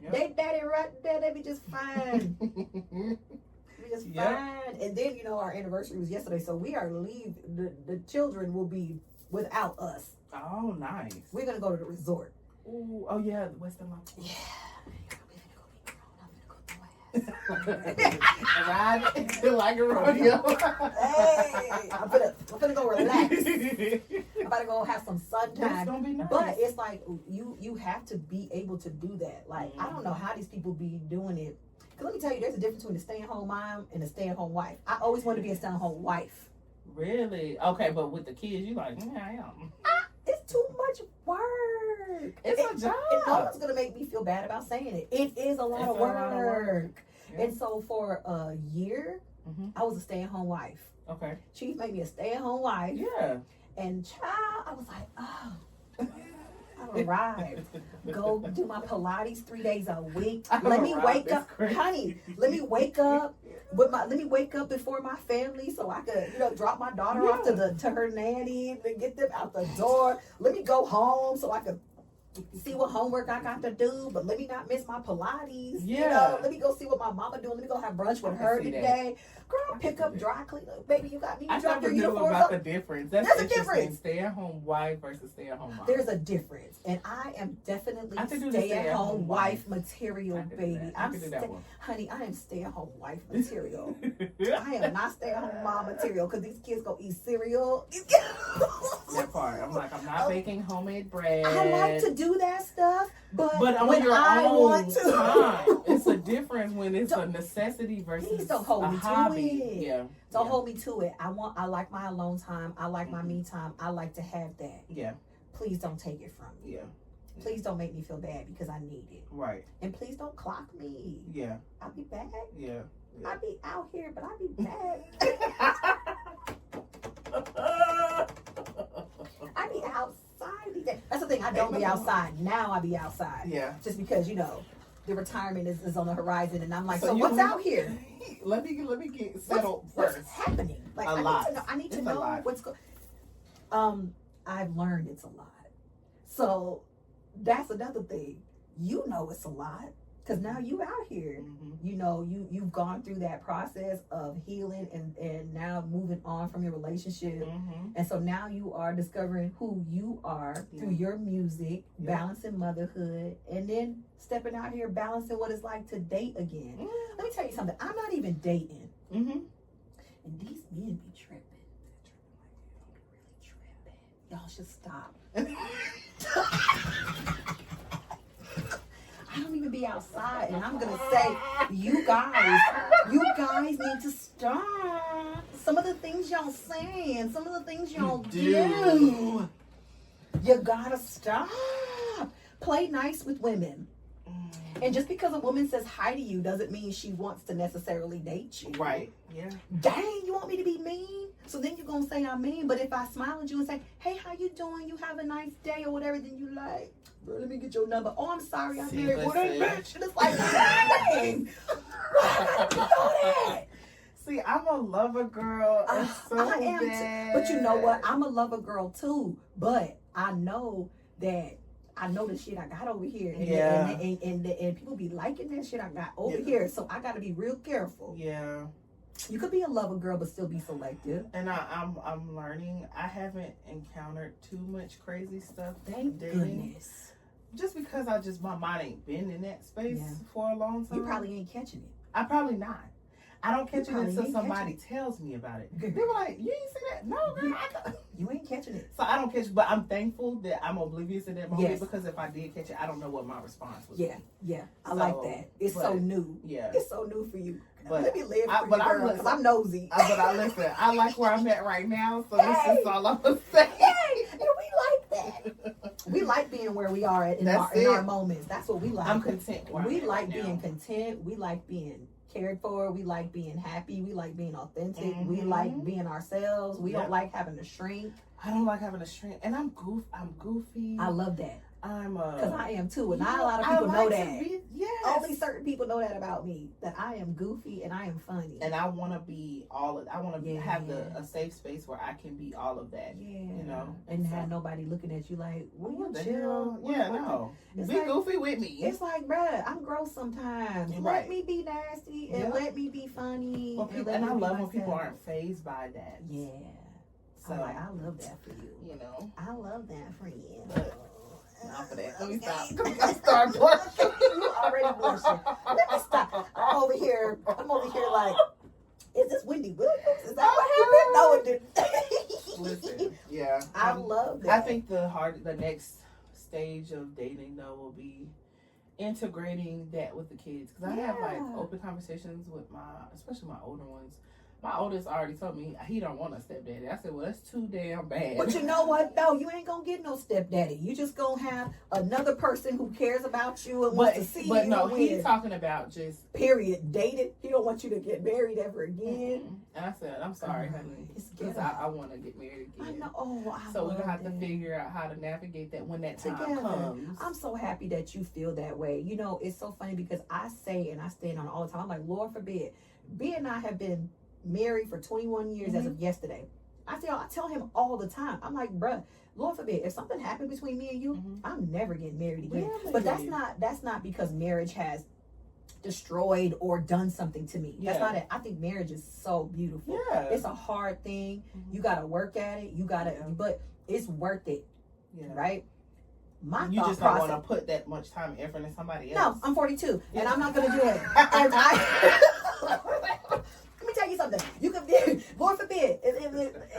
Yep. They daddy right there, they be just fine. Be just fine. And then our anniversary was yesterday, so we are the children will be without us. Oh, nice. We're gonna go to the resort. Ooh, oh yeah, Western Mall. Yeah. Ride it like a rodeo. Hey, I'm gonna go relax. I'm about to go have some sun time. That's gonna be nice. But it's like you have to be able to do that. Like I don't know how these people be doing it. Cause let me tell you, there's a difference between a stay-at-home mom and a stay-at-home wife. I always wanted to be a stay-at-home wife. Really? Okay, but with the kids, you like, I am. It's too much work. It's a job. And no one's gonna make me feel bad about saying it. It is a lot of work. Yeah. And so for a year, I was a stay-at-home wife. Okay. Chief made me a stay-at-home wife. Yeah. And child, I was like, oh, I'm arrived. Go do my Pilates 3 days a week. Let me wake up, honey. Let me wake up let me wake up before my family so I could, drop my daughter off to her nanny and get them out the door. Let me go home so I could see what homework I got to do, but let me not miss my Pilates. Yeah. Let me go see what my mama doing. Let me go have brunch with her today. Girl, pick up dry clean. Baby, you got me. I drop never your knew uniforms about up. the difference. That's There's a interesting. difference. Stay-at-home wife versus stay-at-home mom. There's a difference, and I am definitely stay-at-home wife material, baby. Honey, I am stay-at-home wife material. I am not stay-at-home mom material because these kids go eat cereal. That part. I'm like, I'm not baking homemade bread. I like to do that stuff, but on when your I own want to, time, it's a difference when it's a necessity versus please don't hold me hobby. To it. Yeah. Don't hold me to it. I like my alone time. I like my me time. I like to have that. Yeah. Please don't take it from me. Yeah. Please don't make me feel bad because I need it. Right. And please don't clock me. Yeah. I'll be back. Yeah. I'll be out here, but I'll be back. I be outside. That's the thing. I don't be outside. Now I be outside. Yeah. Just because, the retirement is on the horizon, and I'm like, so what's out here? Let me get settled first. What's happening? Like, I need to know what's going. I've learned it's a lot. So that's another thing. It's a lot because now you out here. You've gone through that process of healing and now moving on from your relationship, and so now you are discovering who you are through your music, balancing motherhood, and then stepping out here balancing what it's like to date again. Let me tell you something. I'm not even dating, and these men be tripping. Y'all should stop. I don't even be outside, and I'm gonna say, you guys need to stop. Some of the things y'all saying, some of the things y'all do. You gotta stop. Play nice with women. And just because a woman says hi to you doesn't mean she wants to necessarily date you. Right. Yeah. Dang, you want me to be mean? So then you're gonna say I'm mean. But if I smile at you and say, hey, how you doing? You have a nice day or whatever, then you like, bro, let me get your number. Oh, I'm sorry, I'm married. What a bitch. And it's like, dang. Why do you know that? See, I'm a lover girl. I am too. But you know what? I'm a lover girl too. But I know that the shit I got over here. And people be liking that shit I got over here. So I got to be real careful. Yeah. You could be a lover girl, but still be selective. And I'm learning. I haven't encountered too much crazy stuff. Thank goodness. Just because my mind ain't been in that space for a long time. You probably ain't catching it. I probably not. I don't catch it probably until ain't somebody tells me about it. They were like, "You ain't see that? No, girl, You ain't catching it. So I don't catch it, but I'm thankful that I'm oblivious in that moment Yes. because if I did catch it, I don't know what my response would Yeah, be. yeah. I So, like that. It's so but, new. Yeah. It's so new for you. But Let me live I- for but you, I'm girl, listen- 'cause I'm nosy. But I listen, I like where I'm at right now, so Hey. this is all I'm gonna say. Yay! And we like that. We like being where we are in That's our it. moments. That's what we like. I'm content. Where We I'm at like right being now. content. We like being cared for. We like being happy. We like being authentic. We Mhm. like being ourselves. We Yep. don't like having to shrink. I don't like having a shrink, and I'm goofy. I love that. I'm Because I am too. And not yeah, a lot of I people know like to that. be- yes. Only certain people know that about me. That I am goofy and I am funny. And I want to be all of. I want to Yeah. have a safe space where I can be all of that. Yeah. You know, And so- have nobody looking at you like, will you What the chill? hell? Yeah, no. It's Be like- goofy with me. It's like, bruh, I'm gross sometimes. Let Right. me be nasty and Yeah. let me be funny. Well, let and me I be love when people myself. aren't fazed by that. Yeah. So I love that for you. you know, I love that for you. But not for that. Let me stop. Okay. I start blushing. You already blushing. Let me stop. I'm over here like, is this Wendy Williams? Is that what happened? No, it didn't. Listen, yeah. I love that. I think the next stage of dating though will be integrating that with the kids because I have like Yeah. open conversations with especially my older ones. My oldest already told me he don't want a stepdaddy. I said, well, that's too damn bad. But you know what? No, you ain't gonna get no stepdaddy. You just gonna have another person who cares about you and wants to see but you. no, win. he's talking about just. Period. Dated. He don't want you to get married ever again. And I said, I'm sorry, honey, It's because ghetto. I want to get married I again. know. Oh, I So we're love gonna have to that. figure out how to navigate that when that time Together. comes. I'm so happy that you feel that way. You know, it's so funny because I say and I stand on it all the time. I'm like, Lord forbid. B and I have been married for 21 years as of yesterday. I tell him all the time. I'm like, bruh, Lord forbid, if something happened between me and you, I'm never getting married again. Really? But that's not because marriage has destroyed or done something to me. That's Yeah. not it. I think marriage is so beautiful. Yeah. It's a hard thing. You gotta work at it. But it's worth it, Yeah. right? My You thought just don't process. want to put that much time and effort in somebody No, else. I'm 42, Yeah. and I'm not gonna do it. And let me tell you something. You could be, Lord forbid,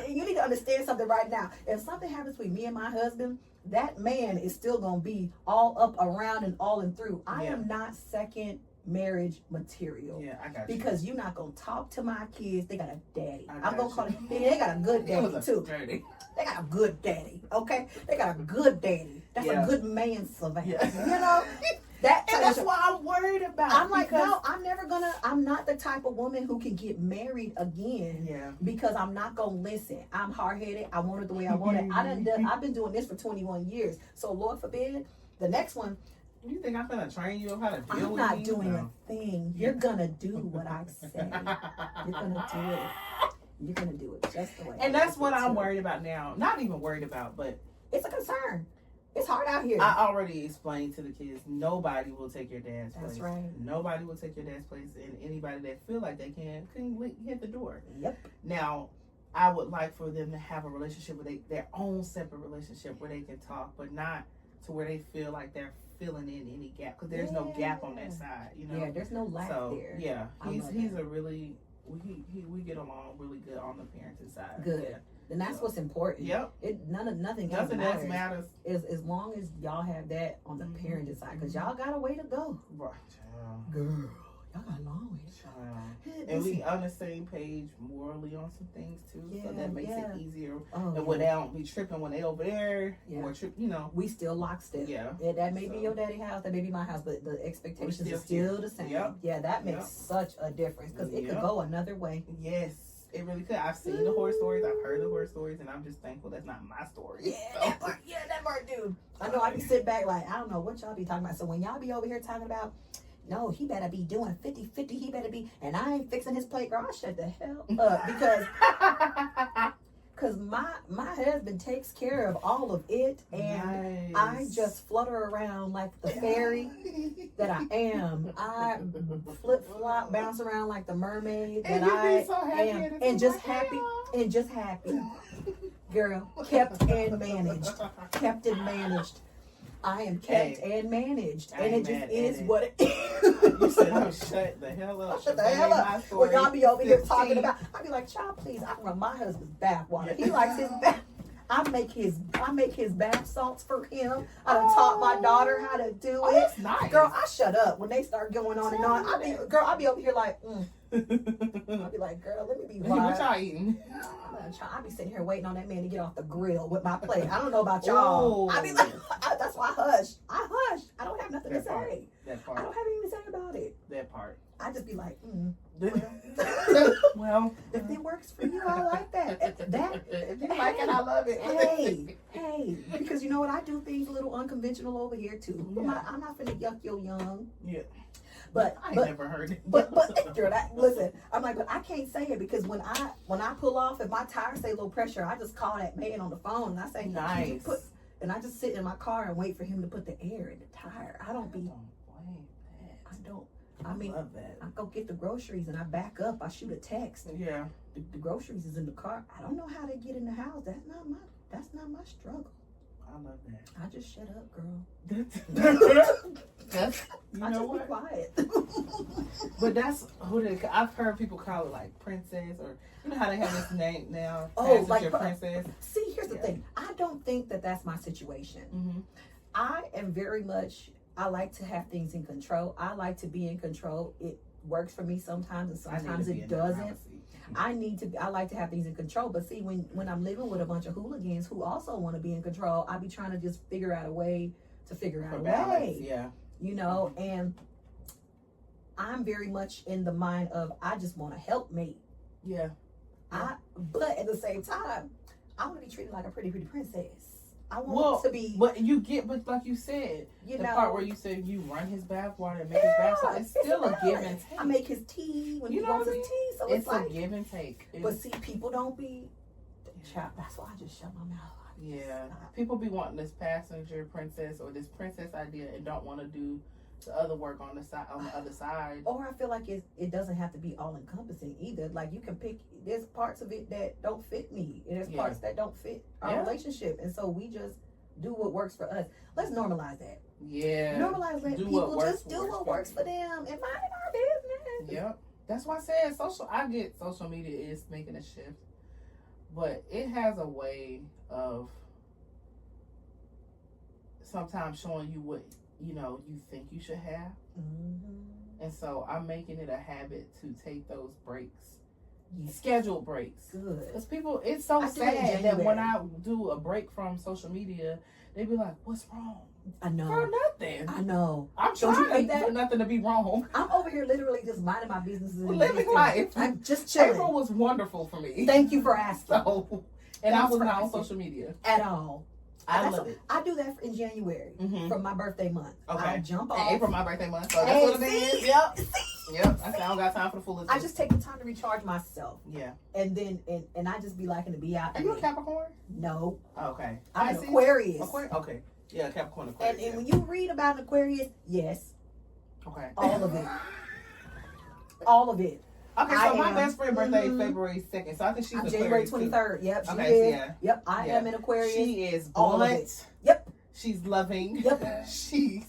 you need to understand something right now. If something happens between me and my husband, that man is still gonna be all up, around, and all and through. I Yeah. am not second marriage material. Yeah, I got you. Because you're not gonna talk to my kids. They got a daddy. I I'm got gonna you. call it. They got a good It was daddy a too. dirty. They got a good daddy. Okay, they got a good daddy. That's Yeah. a good man, Savannah. Yeah. You know that. And that's what I'm worried about. I'm like, because- no, I'm not the type of woman who can get married again Yeah. because I'm not gonna listen. I'm hard-headed. I want it the way I want it. I've been doing this for 21 years. So Lord forbid, the next one, You think I'm gonna train you on how to deal I'm with not me? doing No. a thing. You're gonna do what I say. You're gonna do it. You're gonna do it just the way. And I that's do what it, I'm too. worried about now. Not even worried about, but It's a concern. It's hard out here. I already explained to the kids, nobody will take your dad's place. That's right. Nobody will take your dad's place, and anybody that feel like they can hit the door. Yep. Now, I would like for them to have a relationship with their own separate relationship where they can talk, but not to where they feel like they're filling in any gap, because there's no gap on that side, you know. Yeah, there's no lack So there. yeah, I love he's that. a really we get along really good on the parenting side. Good. And that's what's important. Yep. Nothing else Nothing else matters. matters. As long as y'all have that on the parenting side, because y'all got a way to go. Right, child. Girl, y'all got a long way to go. Child. And we on the same page morally on some things too, so Yeah, that makes yeah. it easier. Oh, And when they don't be tripping when they over there, Yeah. or you know. we still lockstep. Yeah. That may be So- your daddy house, that may be my house, but the expectations still are still here. the same. Yep. Yeah, that makes Yep. such a difference because it could Yep. go another way. Yes, it really could. I've seen the horror stories. I've heard the horror stories, and I'm just thankful that's not my story. Yeah, that part, dude. I know I be sitting back like, I don't know what y'all be talking about. So when y'all be over here talking about, no, he better be doing 50-50, he better be, and I ain't fixing his plate, girl, I shut the hell up because my husband takes care of all of it, and I Nice. just flutter around like the fairy that I am. I flip-flop, bounce around like the mermaid And that you I be so happy am, it's and just like, happy, yeah. and just happy. Girl, kept and managed. I am kept and managed, and it just is what it is. You said I'm shut the hell up. Shut the hell up. When y'all be over here talking about, I be like, child, please, I run my husband's bath water. He likes his bath. I make his bath salts for him. I done taught my daughter how to do it. That's nice. Girl, I shut up when they start going on and on. I be over here like, I be like, girl, let me be quiet. What y'all eating? I be sitting here waiting on that man to get off the grill with my plate. I don't know about y'all. I be like, that's why I hush. I don't have nothing to say. That part. I don't have anything to say about it. That part. I just be like, well, if it works for you, I like that. If you like it, I love it. Hey, because you know what? I do things a little unconventional over here too. Yeah. I'm not finna yuck your young. Yeah. But I never heard it. But girl, listen, I'm like, but I can't say it because when I pull off, if my tires say low pressure, I just call that man on the phone and I say, nice. And I just sit in my car and wait for him to put the air in the tire. I don't mean, love that. I go get the groceries and I back up. I shoot a text. Yeah. The groceries is in the car. I don't know how they get in the house. That's not my struggle. I love that. I just shut up, girl. You know what? Be quiet. But that's I've heard people call it like princess, or you know how they have this name now. Oh, like your princess. See, here's the thing. I don't think that's my situation. Mm-hmm. I am very much. I like to have things in control. I like to be in control. It works for me sometimes, and sometimes it doesn't. I like to have things in control. But see, when I'm living with a bunch of hooligans who also want to be in control, I be trying to just figure out a way to figure out a way. Yeah. You know, and I'm very much in the mind of I just want to help mate. Yeah. But at the same time, I want to be treated like a pretty princess. I want to be. But like you said, the part where you said you run his bath water and make his bath water, it's still a give and take. I make his tea when he wants his tea, so it's like a give and take. But see, people don't be. That's why I just shut my mouth. Yeah, people be wanting this passenger princess or this princess idea and don't want to do the other work on the other side. Or I feel like it doesn't have to be all encompassing either. Like you can pick. There's parts of it that don't fit me, and there's parts that don't fit our relationship, and so we just do what works for us. Let's normalize that. Yeah, normalize that. People just do what works for them and mind our business. Yep, that's why I said I get social media is making a shift, but it has a way of sometimes showing you what you think you should have. Mm-hmm. And so I'm making it a habit to take those breaks, scheduled breaks. Good. Because people, it's so sad that when I do a break from social media, they be like, "What's wrong?" I know. For nothing. I know. I'm trying for nothing to be wrong. I'm over here literally just minding my business and living life. I'm just chilling. April was wonderful for me. Thank you for asking. And I was not on social media at all. I love it. I do that in January from my birthday month. Okay. I jump off. And April, my birthday month. So that's what it is. Yep. Yep. I don't got time for the foolishness. I just take the time to recharge myself. Yeah. And then and I just be liking to be out. Are you a Capricorn? No. Okay. I'm an Aquarius. Okay. Yeah, Capricorn, Aquarius. And when you read about an Aquarius, yes. Okay. All of it. All of it. Okay, so my best friend's birthday is February 2nd, so I think she's Aquarius January 23rd. Yep, she is. Yeah. Yep, I am an Aquarius. She is blunt. Yep. She's loving. Yep. She's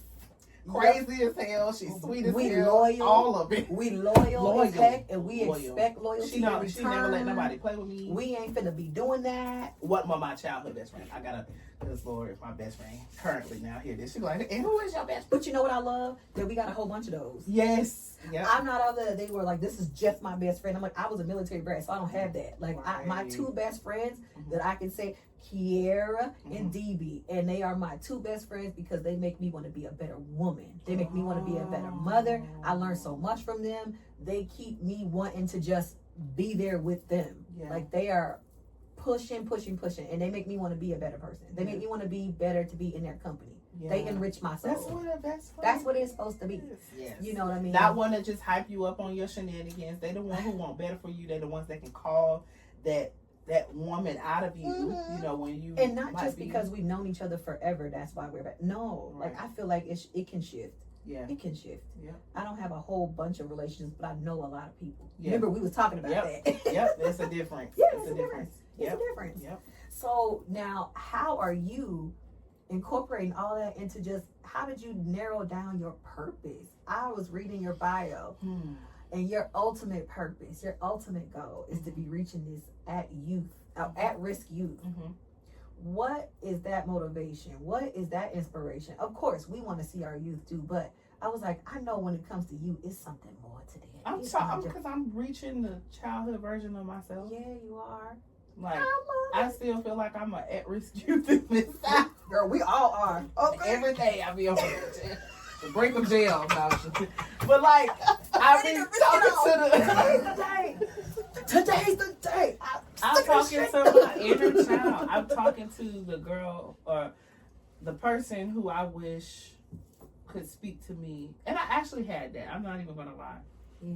crazy as hell. She's sweet as hell. We loyal. All of it. We loyal as heck, and we expect loyalty. She never let nobody play with me. We ain't finna be doing that. What my childhood best friend? I gotta. This Lord is my best friend currently now. Hear this? She's like, and who is your best friend? But you know what I love? That we got a whole bunch of those. Yes. Yep. I'm not other. They were like, this is just my best friend. I'm like, I was a military brat, so I don't have that. Like, my two best friends that I can say, Kiera and DB, and they are my two best friends because they make me want to be a better woman. They make me want to be a better mother. I learned so much from them. They keep me wanting to just be there with them. Yeah. Like they are pushing, and they make me want to be a better person. They make me want to be better to be in their company. Yeah. They enrich my soul. That's what it's supposed to be. Yes. You know what I mean? Not one to just hype you up on your shenanigans. They the ones who want better for you. They the ones that can call that woman out of you. Mm-hmm. You know, when you and not just because we've known each other forever. That's why we're back. No, right. Like I feel like it can shift. Yeah, it can shift. Yeah, I don't have a whole bunch of relationships, but I know a lot of people. Yeah. Remember, we was talking about that. Yep, it's a difference. Yeah, it's a difference. It's a difference. Yep. So now, how are you incorporating all that into just how did you narrow down your purpose? I was reading your bio, and your ultimate purpose, your ultimate goal is to be reaching this at-risk youth. What is that motivation? What is that inspiration? Of course, we want to see our youth too, but I was like, I know when it comes to you, it's something more to that. Because I'm reaching the childhood version of myself. Yeah, you are. Like, I still feel like I'm an at-risk youth in this time. Girl, we all are. Okay. Every day I be on the brink of jail. But like, I be talking to Today's the day. I'm talking to my inner child. I'm talking to the girl or the person who I wish could speak to me. And I actually had that. I'm not even going to lie. Yeah.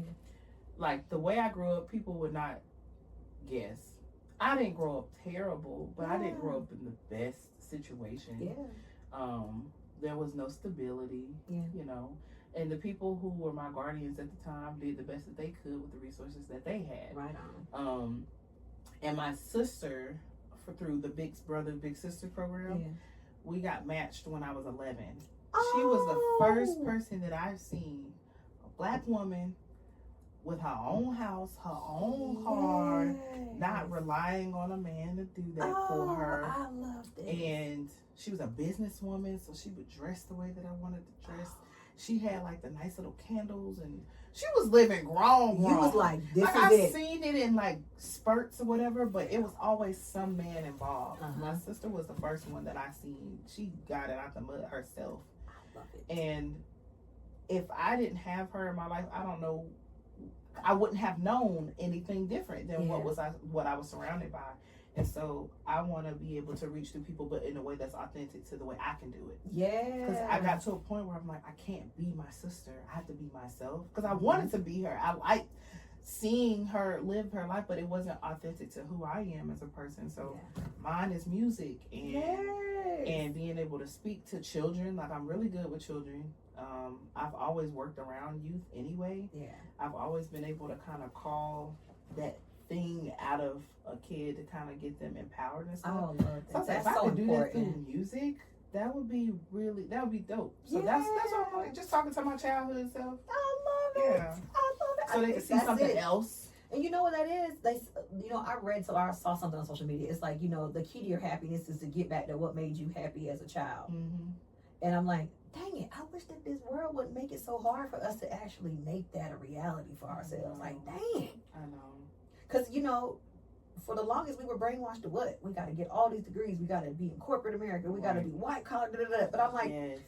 Like, the way I grew up, people would not guess. I didn't grow up terrible, but I didn't grow up in the best situation. Yeah. There was no stability, you know. And the people who were my guardians at the time did the best that they could with the resources that they had. Right on. And my sister, through the Big Brother, Big Sister program, we got matched when I was 11. She was the first person that I've seen, a black woman with her own house, her own car, not relying on a man to do that for her. I love that. And she was a businesswoman, so she would dress the way that I wanted to dress. She had like the nice little candles, and she was living grown. You was like, this like, is I've it. seen it in like spurts or whatever, but it was always some man involved. My sister was the first one that I seen. She got it out the mud herself. I love it. And if I didn't have her in my life, I don't know, I wouldn't have known anything different than what I was surrounded by. And so I want to be able to reach through people, but in a way that's authentic to the way I can do it. Yeah. Because I got to a point where I'm like, I can't be my sister. I have to be myself. Because I wanted to be her. I liked seeing her live her life, but it wasn't authentic to who I am as a person. So mine is music and being able to speak to children. Like, I'm really good with children. I've always worked around youth anyway. Yeah. I've always been able to kind of call that thing out of a kid to kind of get them empowered and stuff. Oh, Lord, so that's if I so could do that important. through music, that would be dope. So that's what I'm like, just talking to my childhood self. I love it. Yeah. I love it. So they can see something else. And you know what that is? I saw something on social media. It's like, the key to your happiness is to get back to what made you happy as a child. Mm-hmm. And I'm like, dang it, I wish that this world wouldn't make it so hard for us to actually make that a reality for ourselves. Like, dang. I know. Because, for the longest we were brainwashed to what? We got to get all these degrees. We got to be in corporate America. We got to be white collar. But I'm like,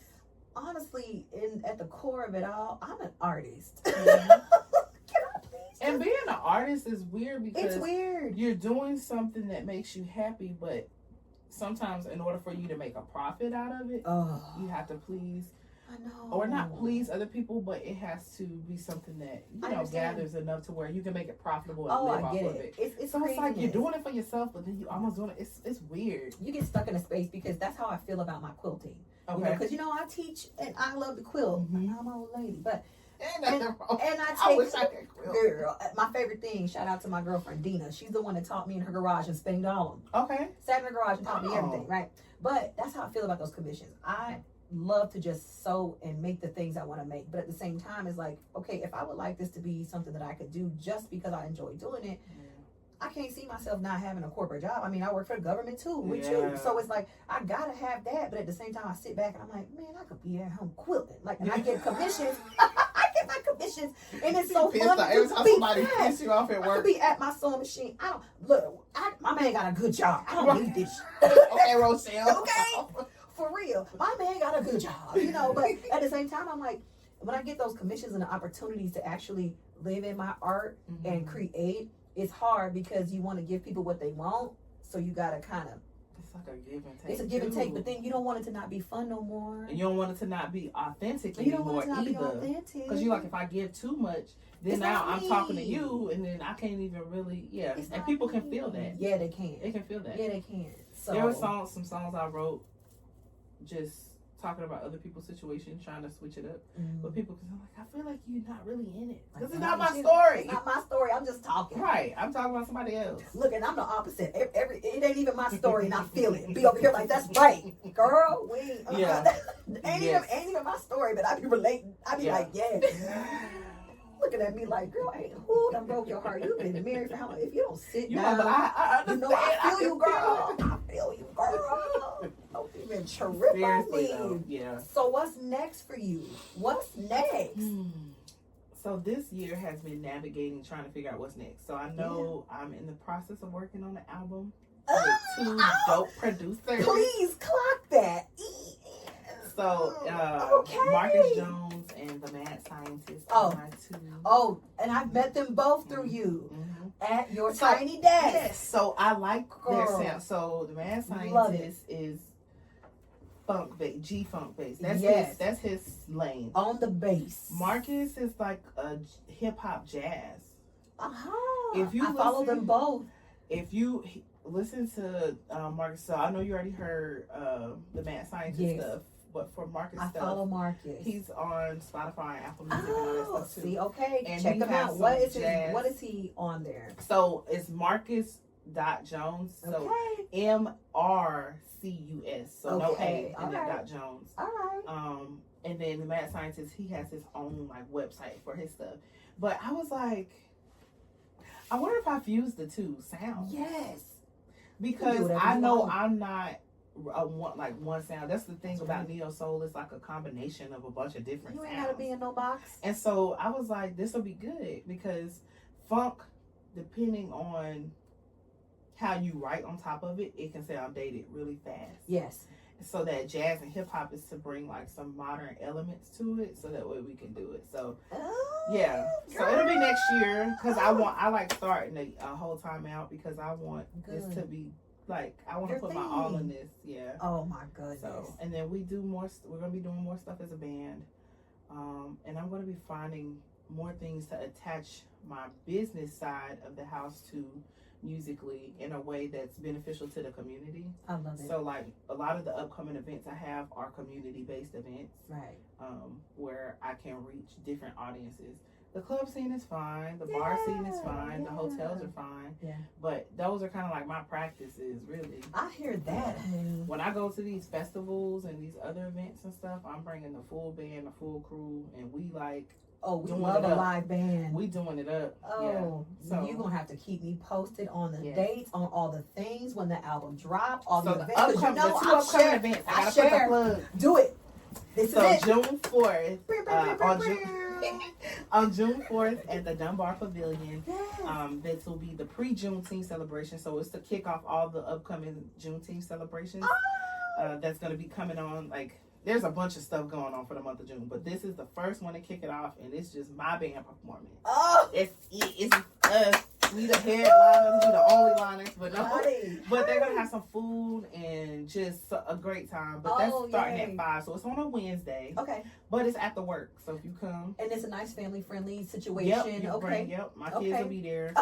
honestly, at the core of it all, I'm an artist. Can I please? And being an artist is weird because it's weird. You're doing something that makes you happy, but sometimes in order for you to make a profit out of it, you have to please, or not please other people, but it has to be something that gathers enough to where you can make it profitable and live off of it. It's so it's like you're doing it for yourself, but then you almost doing it. It's weird. You get stuck in a space because that's how I feel about my quilting. Okay. Because I teach and I love to quilt. I'm an old lady, but. And I wish I could quilt. Girl, my favorite thing, shout out to my girlfriend Dina. She's the one that taught me in her garage in Spanged Harlem. Okay. Sat in her garage and taught me everything, right? But that's how I feel about those commissions. I love to just sew and make the things I want to make. But at the same time, it's like, okay, if I would like this to be something that I could do just because I enjoy doing it, I can't see myself not having a corporate job. I mean, I work for the government too, with you. So it's like, I gotta have that. But at the same time, I sit back and I'm like, man, I could be at home quilting. Like, and I get commissions. I get my commissions. And it's so fun. Every time somebody pisses you off at work. I could be at my sewing machine. My man got a good job. I don't need this. Okay, Rochelle. Okay? For real. My man got a good job, But at the same time, I'm like, when I get those commissions and the opportunities to actually live in my art and create, it's hard because you want to give people what they want, so you gotta kind of. It's like a give and take. It's a give and take, but then you don't want it to not be fun no more. And you don't want it to not be authentic anymore. You don't want it to not either. be authentic. Because you're like, if I give too much, then now I'm talking to you, and then I can't even really, and people can feel that. Yeah, they can. They can feel that. Yeah, they can. So there were some songs I wrote just talking about other people's situations, trying to switch it up. Mm. But people can like, I feel like you're not really in it because Like, it's not my shit, story. It's not my story. I'm just talking. Right. I'm talking about somebody else. Look, and I'm the opposite. It ain't even my story, and I feel it. Be over here like that's right, girl. Ain't even my story, but I be relating. I be like, yeah. Looking at me like, girl, ain't who done broke your heart? You've been married for how long? If you don't sit down, I understand. I feel you, girl. I feel you, girl. Don't even trip on me. Though, yeah. So what's next for you? What's next? So this year has been navigating, trying to figure out what's next. So I know I'm in the process of working on the album with 2 dope producers. Please clock that. So Okay. Marcus Jones and the Mad Scientist. My 2. Oh, and I've met them both through you at your tiny desk. Yes. So I like their Girl. sound. So the Mad Scientist is G-funk based. That's his lane. On the bass. Marcus is like a hip hop jazz. If you follow them both. If you listen to Marcus, so I know you already heard the Mad Scientist stuff, but for Marcus I stuff, follow Marcus. He's on Spotify and Apple Music and all that stuff too. See, okay, and check him out. What is he on there? So it's Marcus.Jones. So MRCUS. So no A and then .Jones. All right. And then the Mad Scientist, he has his own like website for his stuff. But I was like, I wonder if I fused the 2 sounds. Yes. Because I know I'm not one sound. That's the thing about neo soul. It's like a combination of a bunch of different sounds. You ain't gotta be in no box. And so I was like, this will be good because funk, depending on how you write on top of it, it can sound dated really fast. Yes. So that jazz and hip hop is to bring like some modern elements to it, so that way we can do it. So yeah, so it'll be next year because I like starting a whole time out because I want this to be like I want to put my all in this. Yeah. Oh my goodness. So and then we're gonna be doing more stuff as a band, and I'm gonna be finding more things to attach my business side of the house to musically in a way that's beneficial to the community. I love it. So like a lot of the upcoming events I have are community-based events, right? Where I can reach different audiences. The club scene is fine, the bar scene is fine, the hotels are fine. Yeah. But those are kind of like my practices, really. I hear that, honey. When I go to these festivals and these other events and stuff, I'm bringing the full band, the full crew, and we like. Oh, we love a live band. We doing it up. Oh, yeah. So you're gonna have to keep me posted on the dates, on all the things when the album drops, all the events. Upcoming, the 2 upcoming events. I gotta put the plug. Do it. This is it. June 4th. On June 4th at the Dunbar Pavilion. Yes. This will be the pre-Juneteenth celebration. So it's to kick off all the upcoming Juneteenth celebrations. That's gonna be coming on like. There's a bunch of stuff going on for the month of June, but this is the first one to kick it off, and it's just my band performing. Oh, it's us. We the headliners, we the only liners, but they're gonna have some food and just a great time. But that's starting at 5, so it's on a Wednesday. Okay. But it's after work, so if you come, and it's a nice family-friendly situation. My kids will be there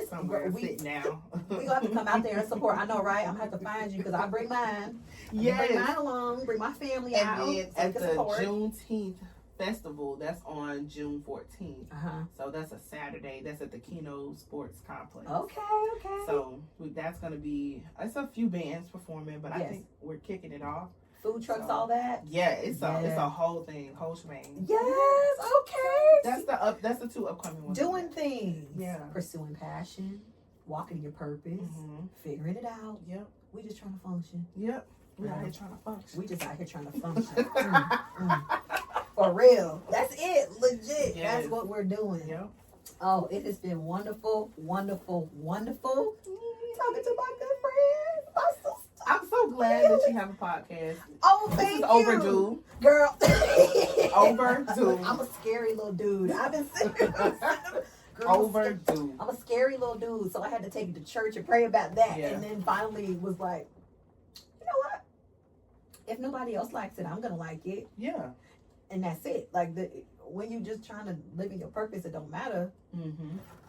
somewhere sitting down. We gonna have to come out there and support. I know, right? I'm gonna have to find you because I bring mine. Bring mine along. Bring my family out. And then at the Juneteenth festival, that's on June 14th. So that's a Saturday. That's at the Keno Sports Complex. Okay. So that's gonna be. It's a few bands performing, but I think we're kicking it off. Food trucks, all that. Yeah, it's a whole thing, whole shebang. Yes. Okay. That's the 2 upcoming ones. Doing things. Yeah. Pursuing passion, walking your purpose, figuring it out. Yep. We just trying to function. Yep. We out here trying to function. We just out here trying to function. For real. That's it. Legit. Yes. That's what we're doing. Yep. Oh, it has been wonderful, wonderful, wonderful. Talking to my good friend, my sister. I'm so glad that you have a podcast. Oh, thank you. Overdue. Girl. Overdue. I'm a scary little dude. I've been saying overdue. I'm a scary little dude, so I had to take it to church and pray about that. Yeah. And then finally was like, you know what? If nobody else likes it, I'm going to like it. Yeah. And that's it. Like, when you're just trying to live in your purpose, it don't matter.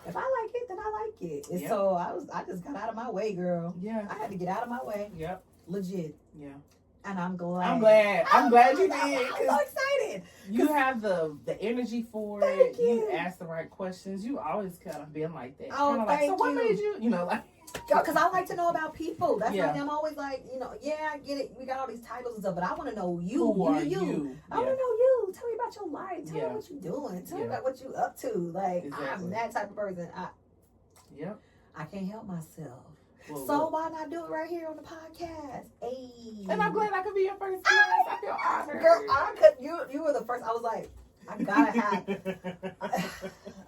If I like it, then I like it. And so I just got out of my way, girl. Yeah. I had to get out of my way. Yep. Legit. Yeah. And I'm glad. I'm glad you did. I'm so excited. You have the energy for Thank it. you. You ask the right questions. You always kind of been like that. Oh, Kinda like, thank so what you. made you, you know, like. Because I like to know about people. That's Yeah. why I'm always like, you know, yeah, I get it. We got all these titles and stuff, but I want to know you. Who are you. you? I want to know you. Tell me about your life. Tell Yeah. me what you're doing. Tell me Yeah. about what you up to. Like, Exactly. I'm that type of person. Yep. I can't help myself. Well, So look. why not do it right here on the podcast? Hey. And I'm glad I could be your first guest. I feel honored. Girl, I could. You were the first. I was like, I gotta have.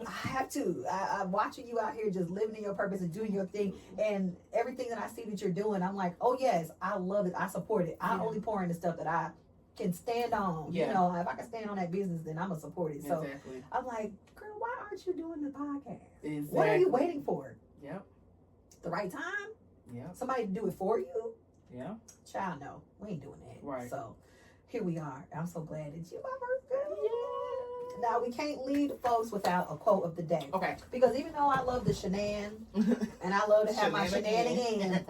I have to. I'm watching you out here just living in your purpose and doing your thing, and everything that I see that you're doing, I'm like, oh yes, I love it. I support it. I Yeah. only pour into stuff that I can stand on. Yeah. You know, if I can stand on that business, then I'm gonna support it. So Exactly. I'm like, girl, why aren't you doing the podcast? Exactly. What are you waiting for? Yep. The right time? Yep. Somebody to do it for you? Yeah. Child, no, we ain't doing that. Right. So here we are. I'm so glad that you my first girl. Now we can't leave folks without a quote of the day. Okay. Because even though I love the shenan and I love to have my shenanigans,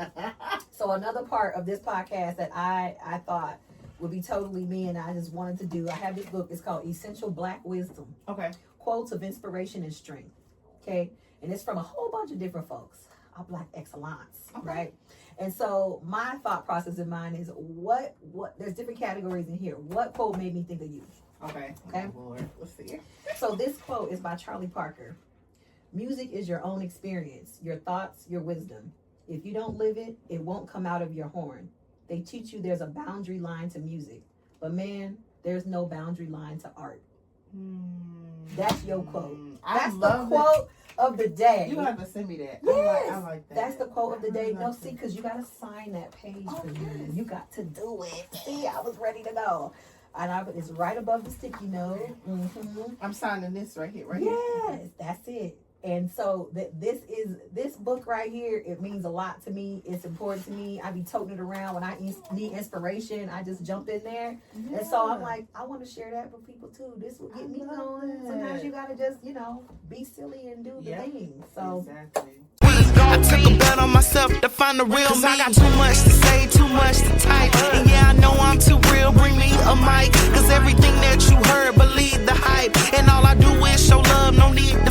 so another part of this podcast that I thought would be totally me and I just wanted to do, I have this book, it's called Essential Black Wisdom. Okay. Quotes of Inspiration and Strength. Okay? And it's from a whole bunch of different folks. Our Black excellence. Okay. Right? And so my thought process in mind is what there's different categories in here. What quote made me think of you? Okay. Okay. Oh, Lord. Let's see. So this quote is by Charlie Parker. Music is your own experience, your thoughts, your wisdom. If you don't live it, it won't come out of your horn. They teach you there's a boundary line to music. But man, there's no boundary line to art. That's your quote. That's the quote of the day. You have to send me that. Yes. I like that. That's the quote of the day. I No, like see, that. because you got to sign that page for Okay. you. You got to do it. See, I was ready to go. And it's right above the sticky note. Mm-hmm. I'm signing this right here. Yes, that's it. And so this book right here, it means a lot to me. It's important to me. I be toting it around when I need inspiration. I just jump in there. Yeah. And so I'm like, I want to share that with people too. This will get me going. that. Sometimes you gotta just, be silly and do the thing. So Exactly. I took a bet on myself to find the real me. I got too much to say, too much to type. And yeah, I know I'm too real, bring me a mic. Cause everything that you heard, believe the hype. And all I do is show love, no need to